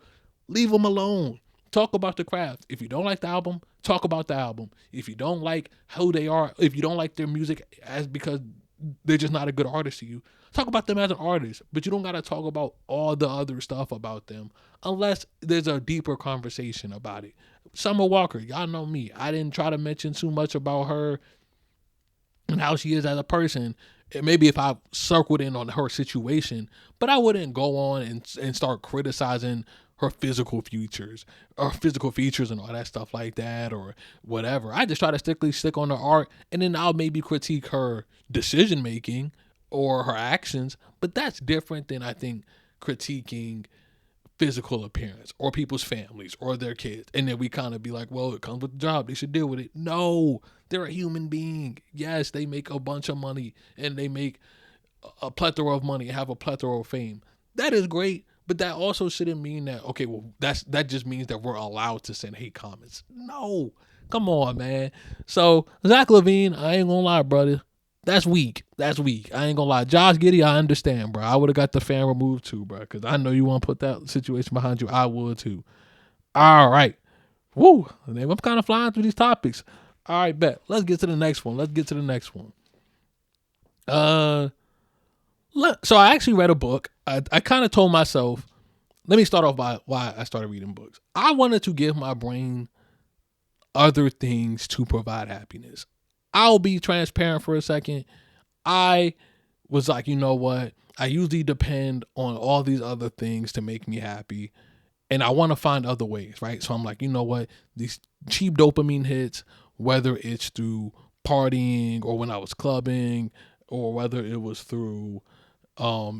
leave them alone. Talk about the craft. If you don't like the album, talk about the album. If you don't like who they are, if you don't like their music as because they're just not a good artist to you, talk about them as an artist. But you don't got to talk about all the other stuff about them unless there's a deeper conversation about it. Summer Walker, y'all know me. I didn't try to mention too much about her and how she is as a person. And maybe if I circled in on her situation, but I wouldn't go on and start criticizing her physical features and all that stuff like that or whatever. I just try to stick on the art, and then I'll maybe critique her decision making or her actions. But that's different than, I think, critiquing physical appearance or people's families or their kids. And then we kind of be like, well, it comes with the job, they should deal with it. No, they're a human being. Yes, they make a bunch of money and they make a plethora of money and have a plethora of fame. That is great, but that also shouldn't mean that, okay, well, that just means that we're allowed to send hate comments. No, come on, man. So Zach LaVine, I ain't gonna lie, brother, that's weak. I ain't gonna lie. Josh Giddey, I understand, bro. I would have got the fan removed too, bro, because I know you want to put that situation behind you. I would too. All right. Woo. I'm kind of flying through these topics. All right, bet. Let's get to the next one. So I actually read a book. I kind of told myself, let me start off by why I started reading books. I wanted to give my brain other things to provide happiness. I'll be transparent for a second. I was like, you know what? I usually depend on all these other things to make me happy. And I want to find other ways, right? So I'm like, you know what? These cheap dopamine hits, whether it's through partying or when I was clubbing, or whether it was through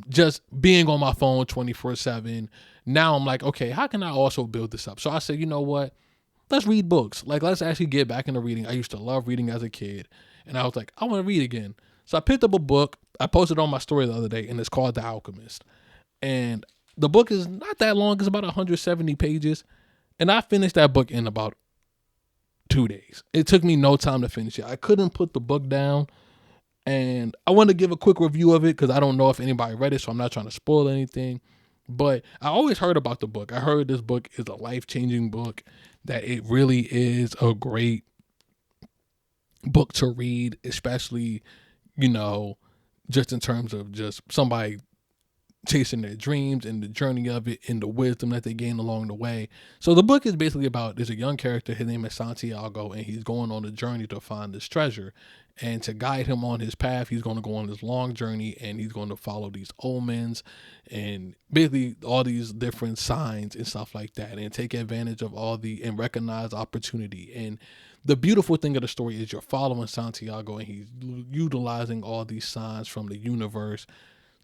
just being on my phone 24/7. Now I'm like, okay, how can I also build this up? So I said, you know what? Let's read books. Like, let's actually get back into reading. I used to love reading as a kid. And I was like, I want to read again. So I picked up a book. I posted on my story the other day, and it's called The Alchemist. And the book is not that long. It's about 170 pages. And I finished that book in about 2 days. It took me no time to finish it. I couldn't put the book down. And I want to give a quick review of it because I don't know if anybody read it, so I'm not trying to spoil anything. But I always heard about the book. I heard this book is a life-changing book, that it really is a great book to read, especially, just in terms of just somebody chasing their dreams and the journey of it and the wisdom that they gain along the way. So the book is basically about, there's a young character, his name is Santiago, and he's going on a journey to find this treasure. And to guide him on his path, he's going to go on this long journey, and he's going to follow these omens and basically all these different signs and stuff like that, and take advantage of and recognize opportunity. And the beautiful thing of the story is you're following Santiago, and he's utilizing all these signs from the universe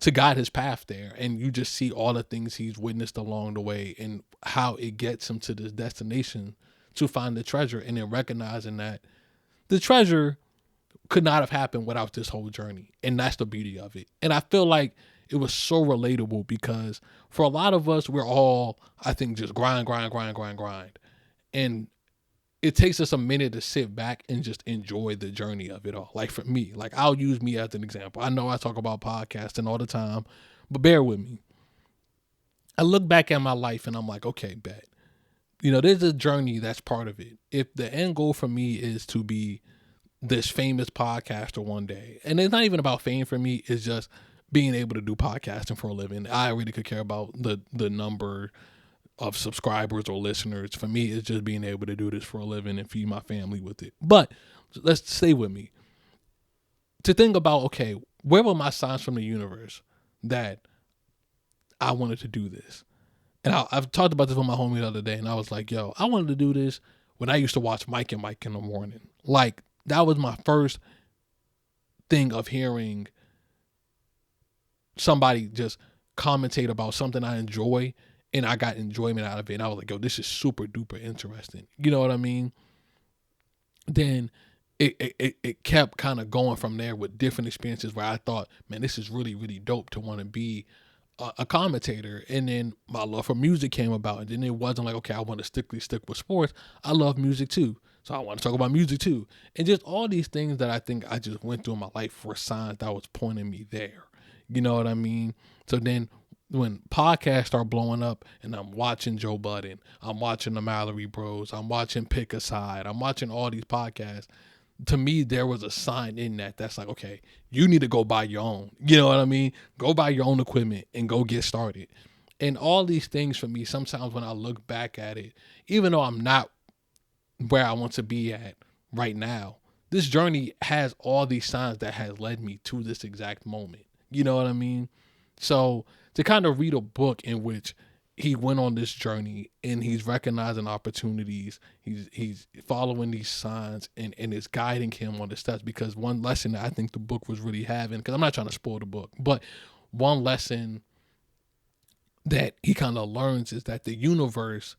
to guide his path there. And you just see all the things he's witnessed along the way and how it gets him to this destination to find the treasure, and then recognizing that the treasure could not have happened without this whole journey. And that's the beauty of it. And I feel like it was so relatable because for a lot of us, we're all, I think, just grind. And it takes us a minute to sit back and just enjoy the journey of it all. Like for me, like I'll use me as an example. I know I talk about podcasting all the time, but bear with me. I look back at my life and I'm like, okay, bet. There's a journey that's part of it. If the end goal for me is to be this famous podcaster one day. And it's not even about fame for me. It's just being able to do podcasting for a living. I really could care about the number of subscribers or listeners. For me, it's just being able to do this for a living and feed my family with it. But let's stay with me. To think about, okay, where were my signs from the universe that I wanted to do this? And I've talked about this with my homie the other day, and I was like, yo, I wanted to do this when I used to watch Mike and Mike in the morning. Like, that was my first thing of hearing somebody just commentate about something I enjoy, and I got enjoyment out of it. And I was like, yo, this is super duper interesting. You know what I mean? Then it kept kind of going from there with different experiences where I thought, man, this is really, really dope to want to be a commentator. And then my love for music came about. And then it wasn't like, okay, I want to strictly stick with sports. I love music too. So I want to talk about music too. And just all these things that I think I just went through in my life were signs that was pointing me there. You know what I mean? So then when podcasts start blowing up and I'm watching Joe Budden, I'm watching the Mallory Bros, I'm watching Pick a Side, I'm watching all these podcasts, to me, there was a sign in that's like, okay, you need to go buy your own. You know what I mean? Go buy your own equipment and go get started. And all these things for me, sometimes when I look back at it, even though I'm not where I want to be at right now, this journey has all these signs that has led me to this exact moment. You know what I mean? So to kind of read a book in which he went on this journey and he's recognizing opportunities, he's following these signs and it's guiding him on the steps. Because one lesson that I think the book was really having, because I'm not trying to spoil the book, but one lesson that he kind of learns is that the universe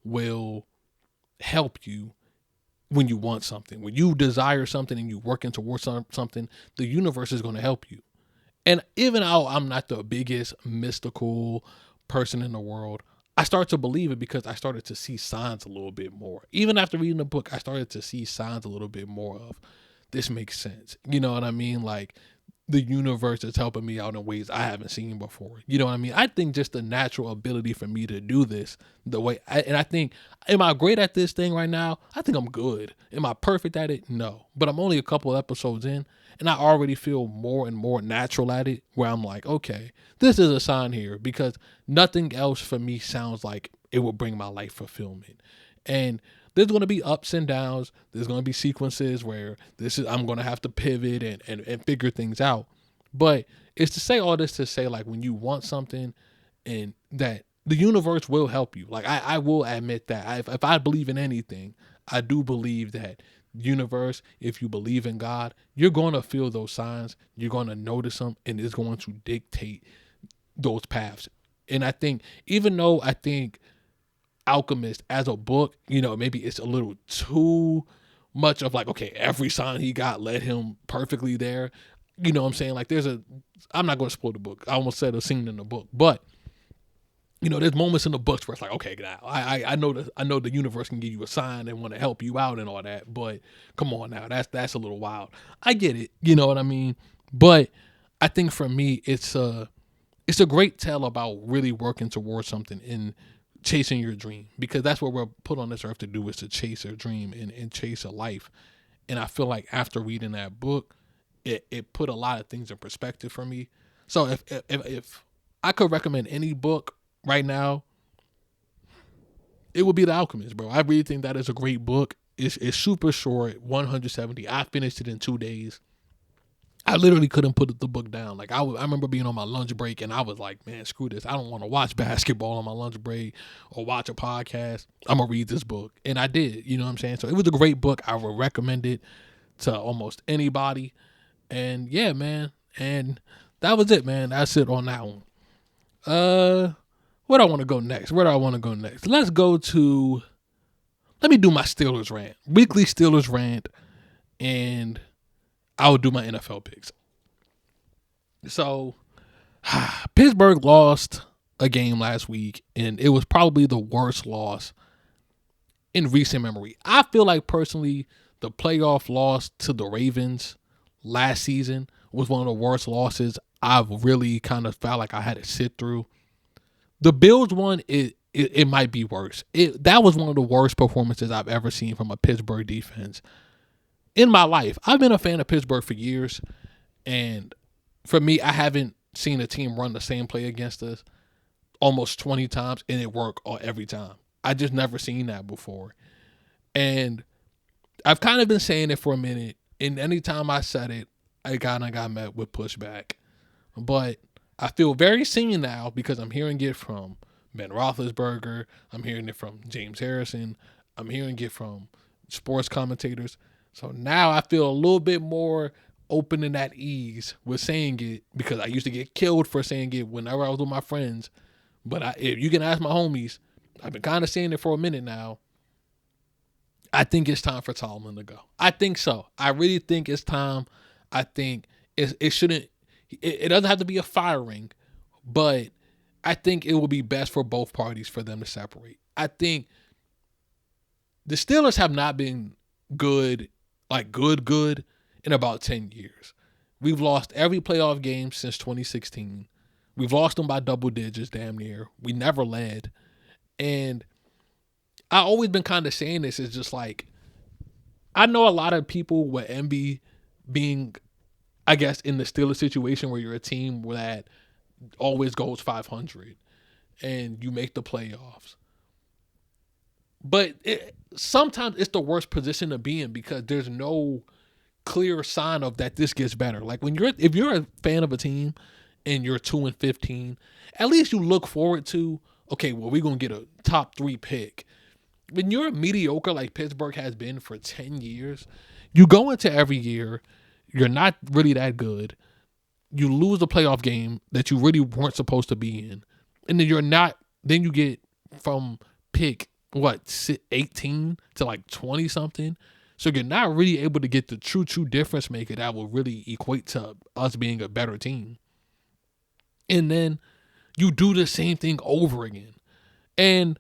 will help you when you want something. When you desire something and you're working towards something, the universe is going to help you. And even though I'm not the biggest mystical person in the world, I start to believe it because I started to see signs a little bit more. Even after reading the book, I started to see signs a little bit more of this makes sense. You know what I mean? Like, the universe is helping me out in ways I haven't seen before. You know what I mean? I think just the natural ability for me to do this the way, I think, am I great at this thing right now? I think I'm good. Am I perfect at it? No. But I'm only a couple episodes in, and I already feel more and more natural at it, where I'm like, okay, this is a sign here, because nothing else for me sounds like it will bring my life fulfillment. And there's going to be ups and downs. There's going to be sequences where I'm going to have to pivot and figure things out. But it's to say all this to say, like, when you want something and that the universe will help you. Like, I will admit that if I believe in anything, I do believe that universe, if you believe in God, you're going to feel those signs. You're going to notice them, and it's going to dictate those paths. And I think, even though I think Alchemist as a book, you know, maybe it's a little too much of like, okay, every sign he got led him perfectly there. You know what I'm saying? Like, I'm not going to spoil the book. I almost said a scene in the book, but you know, there's moments in the books where it's like, okay, now I know the universe can give you a sign and want to help you out and all that, but come on now, that's a little wild. I get it, you know what I mean? But I think for me, it's a great tale about really working towards something in chasing your dream, because that's what we're put on this earth to do, is to chase a dream and chase a life. And I feel like after reading that book, it put a lot of things in perspective for me. So if I could recommend any book right now, it would be The Alchemist, bro. I really think that is a great book. It's super short, 170. I finished it in 2 days. I literally couldn't put the book down. Like, I remember being on my lunch break and I was like, man, screw this. I don't want to watch basketball on my lunch break or watch a podcast. I'm going to read this book. And I did, you know what I'm saying? So it was a great book. I would recommend it to almost anybody. And yeah, man. And that was it, man. That's it on that one. Where do I want to go next? Let me do my Steelers rant. Weekly Steelers rant. And I would do my NFL picks. So, Pittsburgh lost a game last week, and it was probably the worst loss in recent memory. I feel like, personally, the playoff loss to the Ravens last season was one of the worst losses I've really kind of felt like I had to sit through. The Bills one, it might be worse. That was one of the worst performances I've ever seen from a Pittsburgh defense. in my life, I've been a fan of Pittsburgh for years, and for me, I haven't seen a team run the same play against us almost 20 times and it work every time. I just never seen that before. And I've kind of been saying it for a minute, and anytime I said it, I got met with pushback. But I feel very seen now because I'm hearing it from Ben Roethlisberger. I'm hearing it from James Harrison. I'm hearing it from sports commentators. So now I feel a little bit more open and at ease with saying it because I used to get killed for saying it whenever I was with my friends. But if you can ask my homies, I've been kind of saying it for a minute now. I think it's time for Tomlin to go. I think so. I really think it's time. I think it shouldn't. It doesn't have to be a firing, but I think it will be best for both parties for them to separate. I think the Steelers have not been good, like good in about 10 years. We've lost every playoff game since 2016. We've lost them by double digits, damn near. We never led. And I always been kind of saying this is just like, I know a lot of people with envy being, I guess, in the Steelers situation where you're a team that always goes 500 and you make the playoffs. But sometimes it's the worst position to be in because there's no clear sign of that this gets better. Like if you're a fan of a team and you're 2-15, at least you look forward to, okay, well, we're going to get a top 3 pick. When you're mediocre like Pittsburgh has been for 10 years, you go into every year, you're not really that good. You lose a playoff game that you really weren't supposed to be in. And then you get from pick, 18 to like 20 something. So you're not really able to get the true difference maker that will really equate to us being a better team. And then you do the same thing over again. And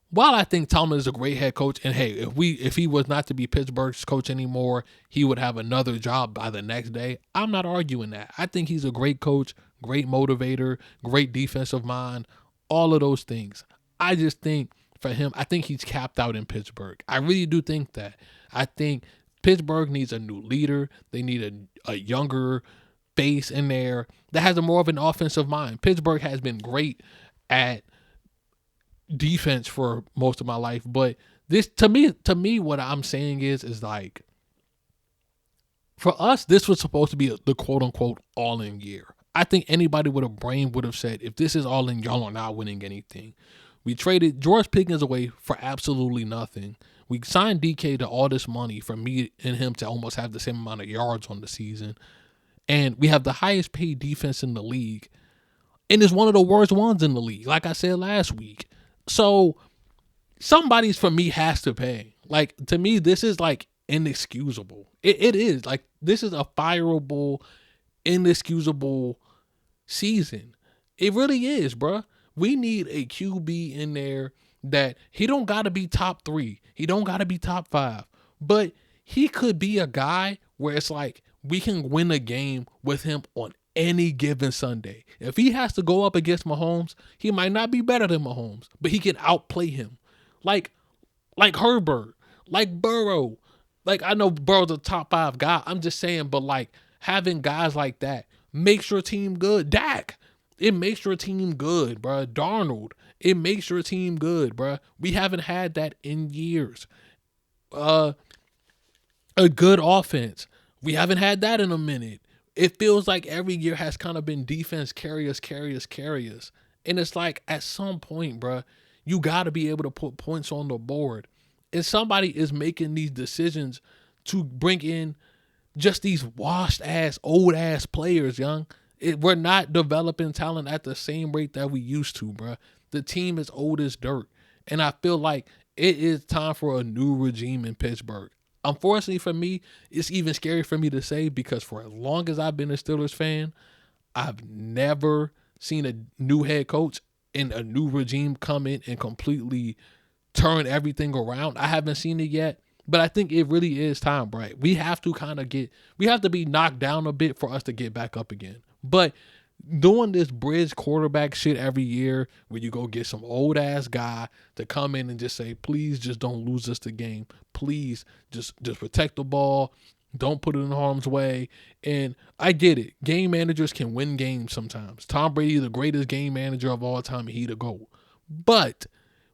while I think Tomlin is a great head coach, and hey, if he was not to be Pittsburgh's coach anymore, he would have another job by the next day. I'm not arguing that. I think he's a great coach, great motivator, great defensive mind, all of those things. I just think for him, I think he's capped out in Pittsburgh. I really do think that. I think Pittsburgh needs a new leader. They need a younger face in there that has more of an offensive mind. Pittsburgh has been great at defense for most of my life, but this to me what I'm saying is like, for us, this was supposed to be the quote unquote all in year. I think anybody with a brain would have said, if this is all in, y'all are not winning anything. We traded George Pickens away for absolutely nothing. We signed DK to all this money for me and him to almost have the same amount of yards on the season. And we have the highest paid defense in the league. And it's one of the worst ones in the league, like I said last week. So somebody's, for me, has to pay. Like, to me, this is like inexcusable. It is. Like, this is a fireable, inexcusable season. It really is, bruh. We need a QB in there that he don't got to be top 3. He don't got to be top 5. But he could be a guy where it's like we can win a game with him on any given Sunday. If he has to go up against Mahomes, he might not be better than Mahomes, but he can outplay him. Like Herbert, like Burrow. Like, I know Burrow's a top 5 guy. I'm just saying, but like having guys like that makes your team good. Dak, it makes your team good, bro. Darnold, it makes your team good, bro. We haven't had that in years. A good offense, we haven't had that in a minute. It feels like every year has kind of been defense carry us. And it's like, at some point, bro, you got to be able to put points on the board. And somebody is making these decisions to bring in just these washed-ass, old-ass players, young. We're not developing talent at the same rate that we used to, bro. The team is old as dirt. And I feel like it is time for a new regime in Pittsburgh. Unfortunately for me, it's even scary for me to say because for as long as I've been a Steelers fan, I've never seen a new head coach and a new regime come in and completely turn everything around. I haven't seen it yet, but I think it really is time, right? We have to be knocked down a bit for us to get back up again. But Doing this bridge quarterback shit every year where you go get some old ass guy to come in and just say, please just don't lose us the game. Please just protect the ball. Don't put it in harm's way. And I get it. Game managers can win games sometimes. Tom Brady, the greatest game manager of all time, he the GOAT. But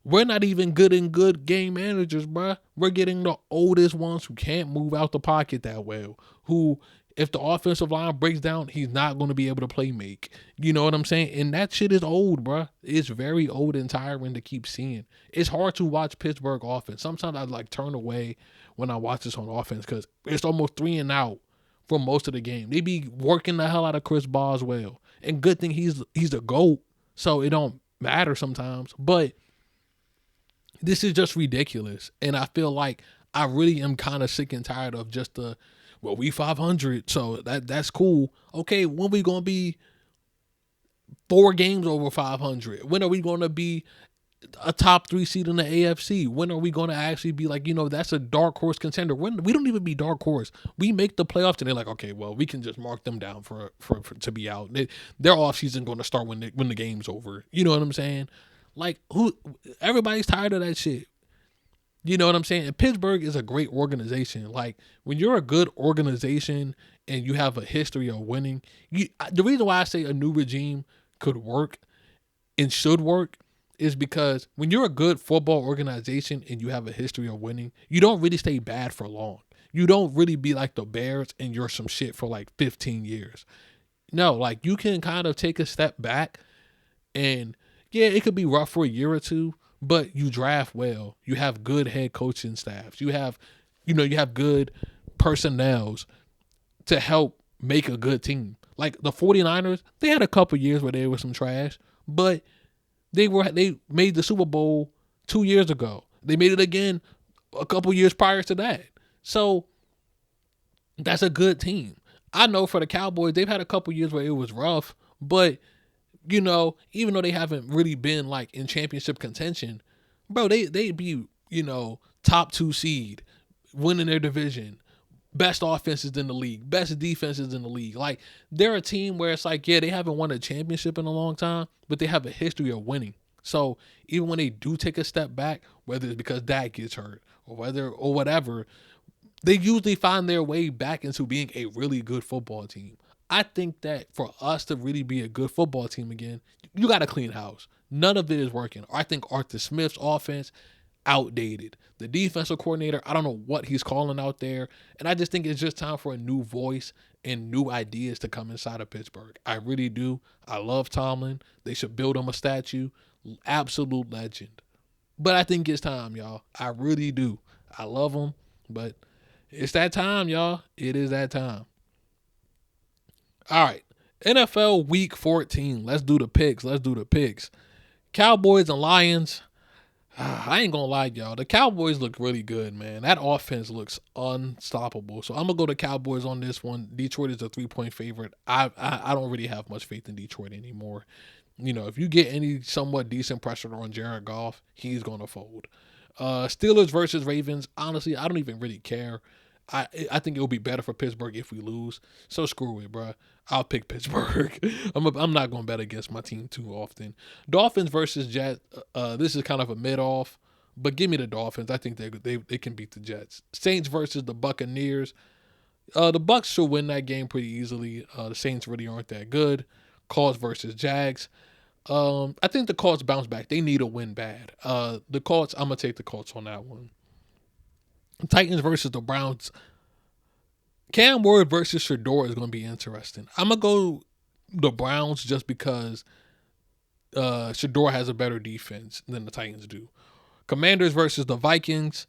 we're not even good in good game managers, bruh. We're getting the oldest ones who can't move out the pocket that well, who if the offensive line breaks down, he's not going to be able to play make. You know what I'm saying? And that shit is old, bruh. It's very old and tiring to keep seeing. It's hard to watch Pittsburgh offense. Sometimes I like turn away when I watch this on offense because it's almost 3-and-out for most of the game. They be working the hell out of Chris Boswell. And good thing he's a GOAT, so it don't matter sometimes. But this is just ridiculous. And I feel like I really am kind of sick and tired of just the, well, we 500, so that's cool. Okay, when we going to be 4 games over 500? When are we going to be a top 3 seed in the AFC? When are we going to actually be like, that's a dark horse contender? When we don't even be dark horse. We make the playoffs and they're like, okay, well, we can just mark them down for to be out. Their offseason going to start when the game's over. You know what I'm saying? Like, everybody's tired of that shit. You know what I'm saying? And Pittsburgh is a great organization. Like, when you're a good organization and you have a history of winning, the reason why I say a new regime could work and should work is because when you're a good football organization and you have a history of winning, you don't really stay bad for long. You don't really be like the Bears and you're some shit for like 15 years. No, like, you can kind of take a step back and, yeah, it could be rough for a year or two, but you draft well. You have good head coaching staffs. You have good personnels to help make a good team. Like the 49ers, they had a couple years where they were some trash, but they made the Super Bowl 2 years ago. They made it again a couple years prior to that. So that's a good team. I know for the Cowboys, they've had a couple years where it was rough, but even though they haven't really been like in championship contention, bro, they be, top 2 seed, winning their division, best offenses in the league, best defenses in the league. Like, they're a team where it's like, yeah, they haven't won a championship in a long time, but they have a history of winning. So even when they do take a step back, whether it's because Dak gets hurt or whatever, they usually find their way back into being a really good football team. I think that for us to really be a good football team again, you got to clean house. None of it is working. I think Arthur Smith's offense, outdated. The defensive coordinator, I don't know what he's calling out there. And I just think it's just time for a new voice and new ideas to come inside of Pittsburgh. I really do. I love Tomlin. They should build him a statue. Absolute legend. But I think it's time, y'all. I really do. I love him, but it's that time, y'all. It is that time. All right, NFL Week 14. Let's do the picks. Cowboys and Lions. I ain't gonna lie, y'all. The Cowboys look really good, man. That offense looks unstoppable. So I'm gonna go to Cowboys on this one. Detroit is a 3-point favorite. I don't really have much faith in Detroit anymore. If you get any somewhat decent pressure on Jared Goff, he's gonna fold. Steelers versus Ravens. Honestly, I don't even really care. I think it will be better for Pittsburgh if we lose. So screw it, bro. I'll pick Pittsburgh. I'm not going to bet against my team too often. Dolphins versus Jets. This is kind of a mid-off, but give me the Dolphins. I think they can beat the Jets. Saints versus the Buccaneers. The Bucs should win that game pretty easily. The Saints really aren't that good. Colts versus Jags. I think the Colts bounce back. They need a win bad. The Colts, I'm going to take the Colts on that one. Titans versus the Browns. Cam Ward versus Shador is going to be interesting. I'm going to go the Browns just because Shador has a better defense than the Titans do. Commanders versus the Vikings.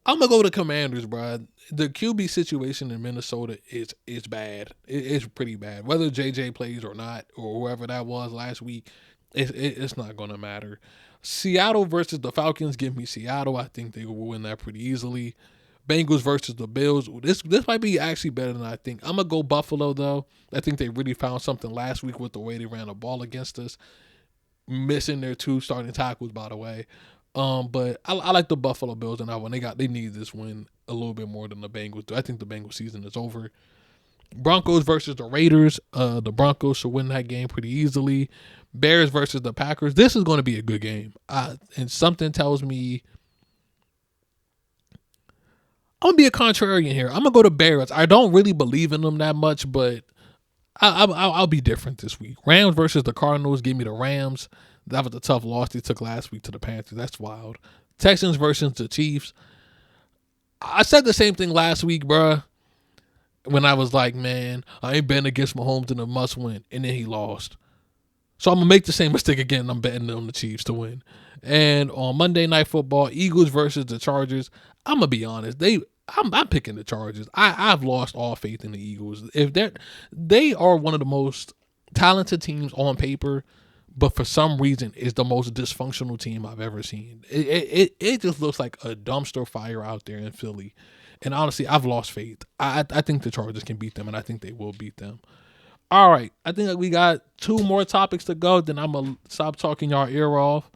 I'm going to go to Commanders, bro. The QB situation in Minnesota is bad. It's pretty bad. Whether JJ plays or not, or whoever that was last week, it's not going to matter. Seattle versus the Falcons. Give me Seattle. I think they will win that pretty easily. Bengals versus the Bills. This might be actually better than I think. I'm going to go Buffalo, though. I think they really found something last week with the way they ran the ball against us. Missing their 2 starting tackles, by the way. But I like the Buffalo Bills in that one. They need this win a little bit more than the Bengals do. I think the Bengals season is over. Broncos versus the Raiders. The Broncos should win that game pretty easily. Bears versus the Packers. This is going to be a good game. And something tells me I'm going to be a contrarian here. I'm going to go to Bears. I don't really believe in them that much, but I'll be different this week. Rams versus the Cardinals. Give me the Rams. That was a tough loss they took last week to the Panthers. That's wild. Texans versus the Chiefs. I said the same thing last week, bruh, when I was like, man, I ain't betting against Mahomes in a must win, and then he lost. So I'm going to make the same mistake again. I'm betting on the Chiefs to win. And on Monday Night Football, Eagles versus the Chargers. I'm going to be honest. I'm picking the Chargers. I've lost all faith in the Eagles. They are one of the most talented teams on paper, but for some reason is the most dysfunctional team I've ever seen. It just looks like a dumpster fire out there in Philly. And honestly, I've lost faith. I think the Chargers can beat them, and I think they will beat them. All right, I think that we got 2 more topics to go. Then I'm gonna stop talking y'all ear off.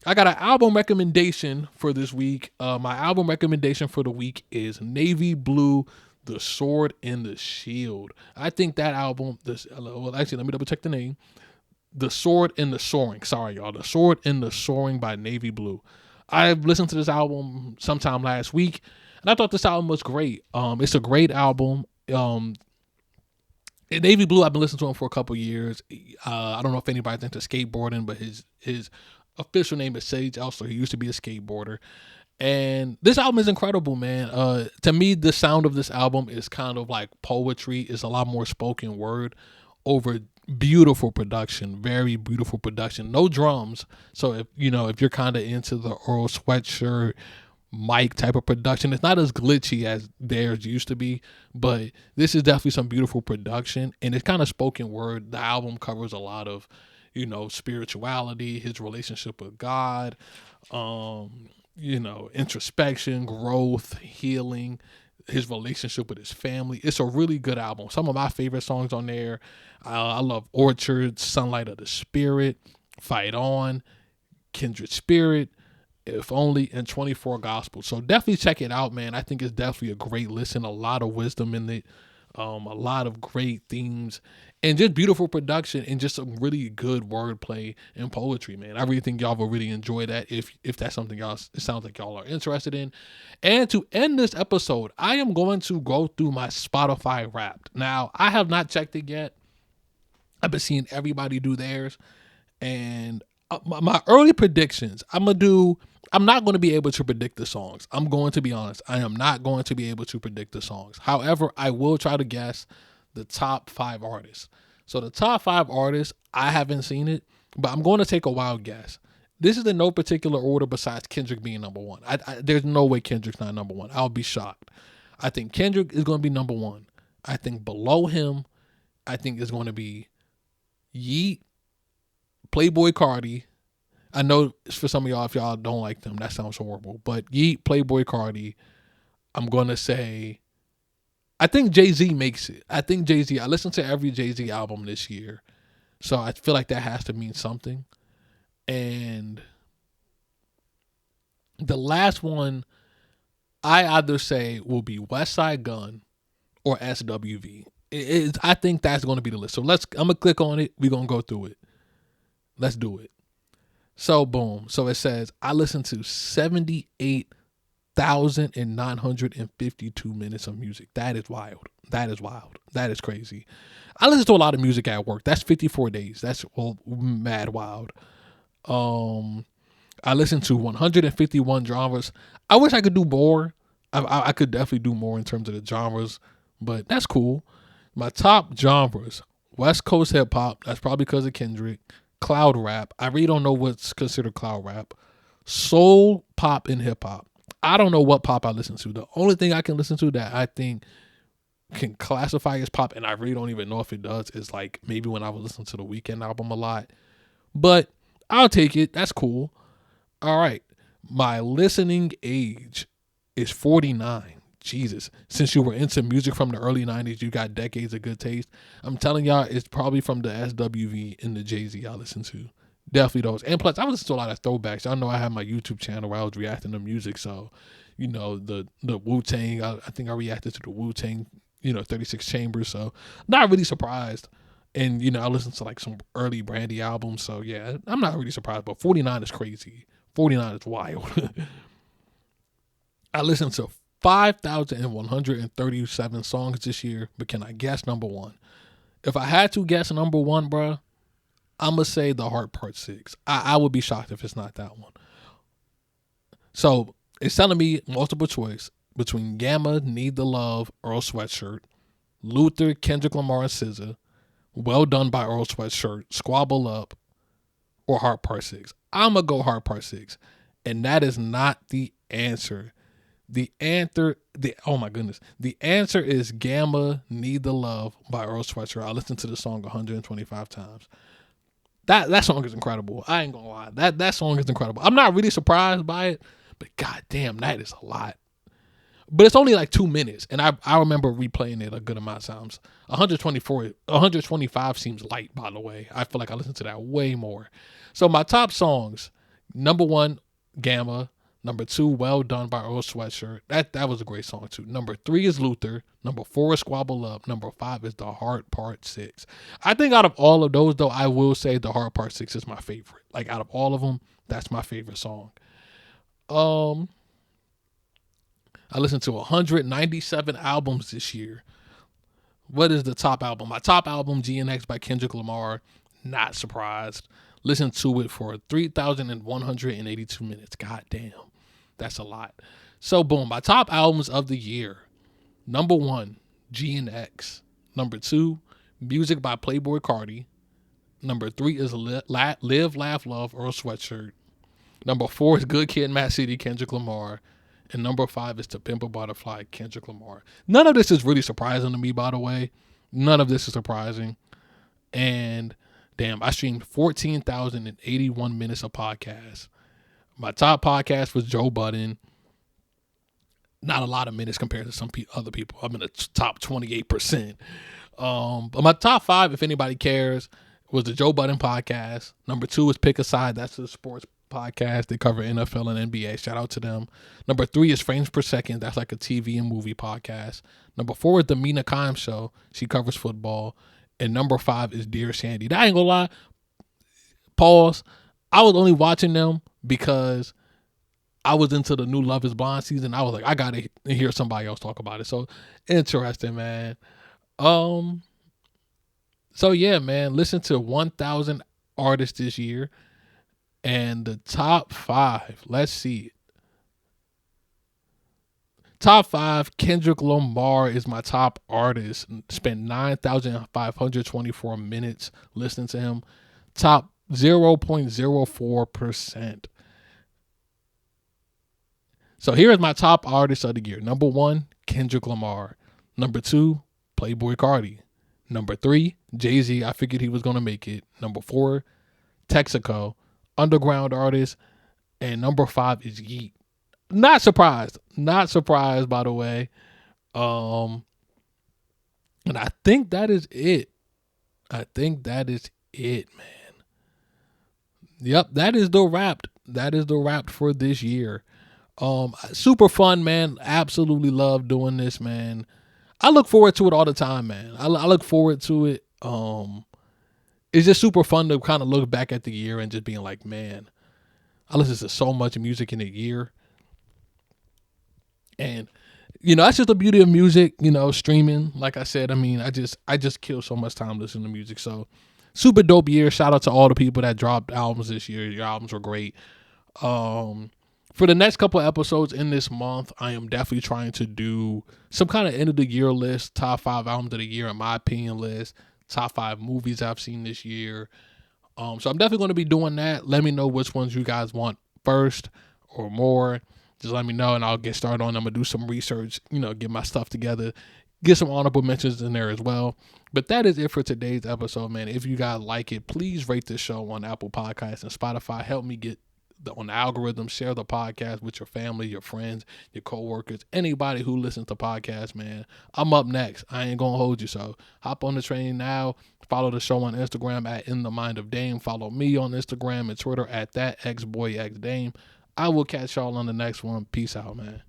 I got an album recommendation for this week. My album recommendation for the week is Navy Blue, The Sword and the Shield. I think that album, well, actually, let me double check the name. The Sword and the Soaring. Sorry, y'all. The Sword and the Soaring by Navy Blue. I listened to this album sometime last week, and I thought this album was great. It's a great album. Navy Blue, I've been listening to him for a couple years. I don't know if anybody's into skateboarding, but his official name is Sage Elster. He used to be a skateboarder. And this album is incredible, man. To me, the sound of this album is kind of like poetry. It's a lot more spoken word over beautiful production, very beautiful production. No drums. So if you're kind of into the Earl Sweatshirt, Mike type of production, it's not as glitchy as theirs used to be, but this is definitely some beautiful production, and it's kind of spoken word. The album covers a lot of, spirituality, his relationship with God, introspection, growth, healing, his relationship with his family. It's a really good album. Some of my favorite songs on there, I love Orchard, Sunlight of the Spirit, Fight On, Kindred Spirit, If Only, and 24 Gospel. So definitely check it out, man. I think it's definitely a great listen. A lot of wisdom in it. A lot of great themes and just beautiful production and just some really good wordplay and poetry, man. I really think y'all will really enjoy that if that's something else it sounds like y'all are interested in. And to end this episode, I am going to go through my Spotify Wrapped. Now, I have not checked it yet. I've been seeing everybody do theirs, and my early predictions, I'm not going to be able to predict the songs. I'm going to be honest. I am not going to be able to predict the songs. However, I will try to guess the top 5 artists. So the top 5 artists, I haven't seen it, but I'm going to take a wild guess. This is in no particular order besides Kendrick being number 1. There's no way Kendrick's not number 1. I'll be shocked. I think Kendrick is going to be number 1. I think below him, I think is going to be Yeat, Playboy Cardi. I know for some of y'all, if y'all don't like them, that sounds horrible. But Yeat, Playboy Cardi, I'm going to say, I think Jay-Z makes it. I listened to every Jay-Z album this year. So I feel like that has to mean something. And the last one, I either say will be Westside Gun or SWV. I think that's going to be the list. So I'm going to click on it. We're going to go through it. Let's do it. So boom. So it says I listened to 78,952 minutes of music. That is wild. That is crazy. I listen to a lot of music at work. That's 54 days. That's mad wild. I listened to 151 genres. I wish I could do more. I could definitely do more in terms of the genres, but that's cool. My top genres: West Coast hip hop. That's probably because of Kendrick. Cloud rap. I really don't know what's considered cloud rap. Soul, pop, and hip hop. I don't know what pop I listen to. The only thing I can listen to that I think can classify as pop, and I really don't even know if it does, is like maybe when I was listening to the Weeknd album a lot. But I'll take it. That's cool. All right. My listening age is 49. Jesus. Since you were into music from the early 90s, you got decades of good taste. I'm telling y'all, it's probably from the SWV and the Jay-Z I listen to. Definitely those. And plus, I listen to a lot of throwbacks. Y'all know I have my YouTube channel where I was reacting to music. So, the Wu-Tang, I think I reacted to the Wu-Tang 36 Chambers. So not really surprised. And, I listened to like some early Brandy albums. So yeah, I'm not really surprised. But 49 is crazy. 49 is wild. I listened to 5,137 songs this year. But can I guess number one? If I had to guess number one, bruh, I'm going to say The Heart Part 6. I would be shocked if it's not that one. So it's telling me multiple choice between Gamma, Need the Love, Earl Sweatshirt, Luther, Kendrick Lamar, and SZA, Well Done by Earl Sweatshirt, Squabble Up, or Heart Part 6. I'm going to go Heart Part 6. And that is not the answer. The answer is Gamma, Need the Love by Earl Sweatshirt. I listened to the song 125 times. That song is incredible. I ain't gonna lie. That song is incredible. I'm not really surprised by it, but goddamn, that is a lot. But it's only like 2 minutes, and I remember replaying it a good amount of times. 125 seems light, by the way. I feel like I listened to that way more. So my top songs: number one, Gamma. Number two, Well Done by Earl Sweatshirt. That was a great song too. Number three is Luther. Number four is Squabble Up. Number five is The Heart Part 6. I think out of all of those, though, I will say The Heart Part 6 is my favorite. Like, out of all of them, that's my favorite song. I listened to 197 albums this year. What is the top album? My top album, GNX by Kendrick Lamar. Not surprised. Listened to it for 3,182 minutes. God damn. That's a lot. So, boom. My top albums of the year. Number one, GNX. Number two, Music by Playboi Carti. Number three is Live, Laugh, Love, Earl Sweatshirt. Number four is Good Kid, Mad City, Kendrick Lamar. And number five is To Pimp a Butterfly, Kendrick Lamar. None of this is really surprising to me, by the way. None of this is surprising. And damn, I streamed 14,081 minutes of podcasts. My top podcast was Joe Budden. Not a lot of minutes compared to some other people. I'm in the top 28%. But my top five, if anybody cares, was the Joe Budden podcast. Number two is Pick a Side. That's the sports podcast. They cover NFL and NBA. Shout out to them. Number three is Frames Per Second. That's like a TV and movie podcast. Number four is the Mina Kimes Show. She covers football. And number five is Dear Sandy. I ain't gonna lie. Pause. I was only watching them because I was into the new Love is Blind season. I was like, I gotta hear somebody else talk about it. So interesting, man. So yeah, man. Listen to 1,000 artists this year. And the top five, let's see. Top five, Kendrick Lamar is my top artist. Spent 9,524 minutes listening to him. Top 0.04%. So here is my top artist of the year. Number one, Kendrick Lamar. Number two, Playboi Carti. Number three, Jay-Z. I figured he was going to make it. Number four, Texaco, underground artist. And number five is Yeet. Not surprised, by the way. And I think that is it. Man. Yep, that is the wrap. That is the wrap for this year. Super fun, man. Absolutely love doing this, man. I look forward to it all the time, man. I look forward to it. It's just super fun to kind of look back at the year and just being like, man, I listened to so much music in a year. And, that's just the beauty of music, streaming. Like I said, I mean, I just kill so much time listening to music. So super dope year. Shout out to all the people that dropped albums this year. Your albums were great. For the next couple of episodes in this month, I am definitely trying to do some kind of end of the year list, top 5 albums of the year, in my opinion list, top 5 movies I've seen this year. So I'm definitely going to be doing that. Let me know which ones you guys want first or more. Just let me know and I'll get started on them. I'm going to do some research, get my stuff together, get some honorable mentions in there as well. But that is it for today's episode, man. If you guys like it, please rate this show on Apple Podcasts and Spotify. Help me get on the algorithm. Share the podcast with your family, your friends, your coworkers, anybody who listens to podcasts, man. I'm up next. I ain't going to hold you. So hop on the train now. Follow the show on Instagram at In the Mind of Dame. Follow me on Instagram and Twitter at ThatXBoyXDame. I will catch y'all on the next one. Peace out, man.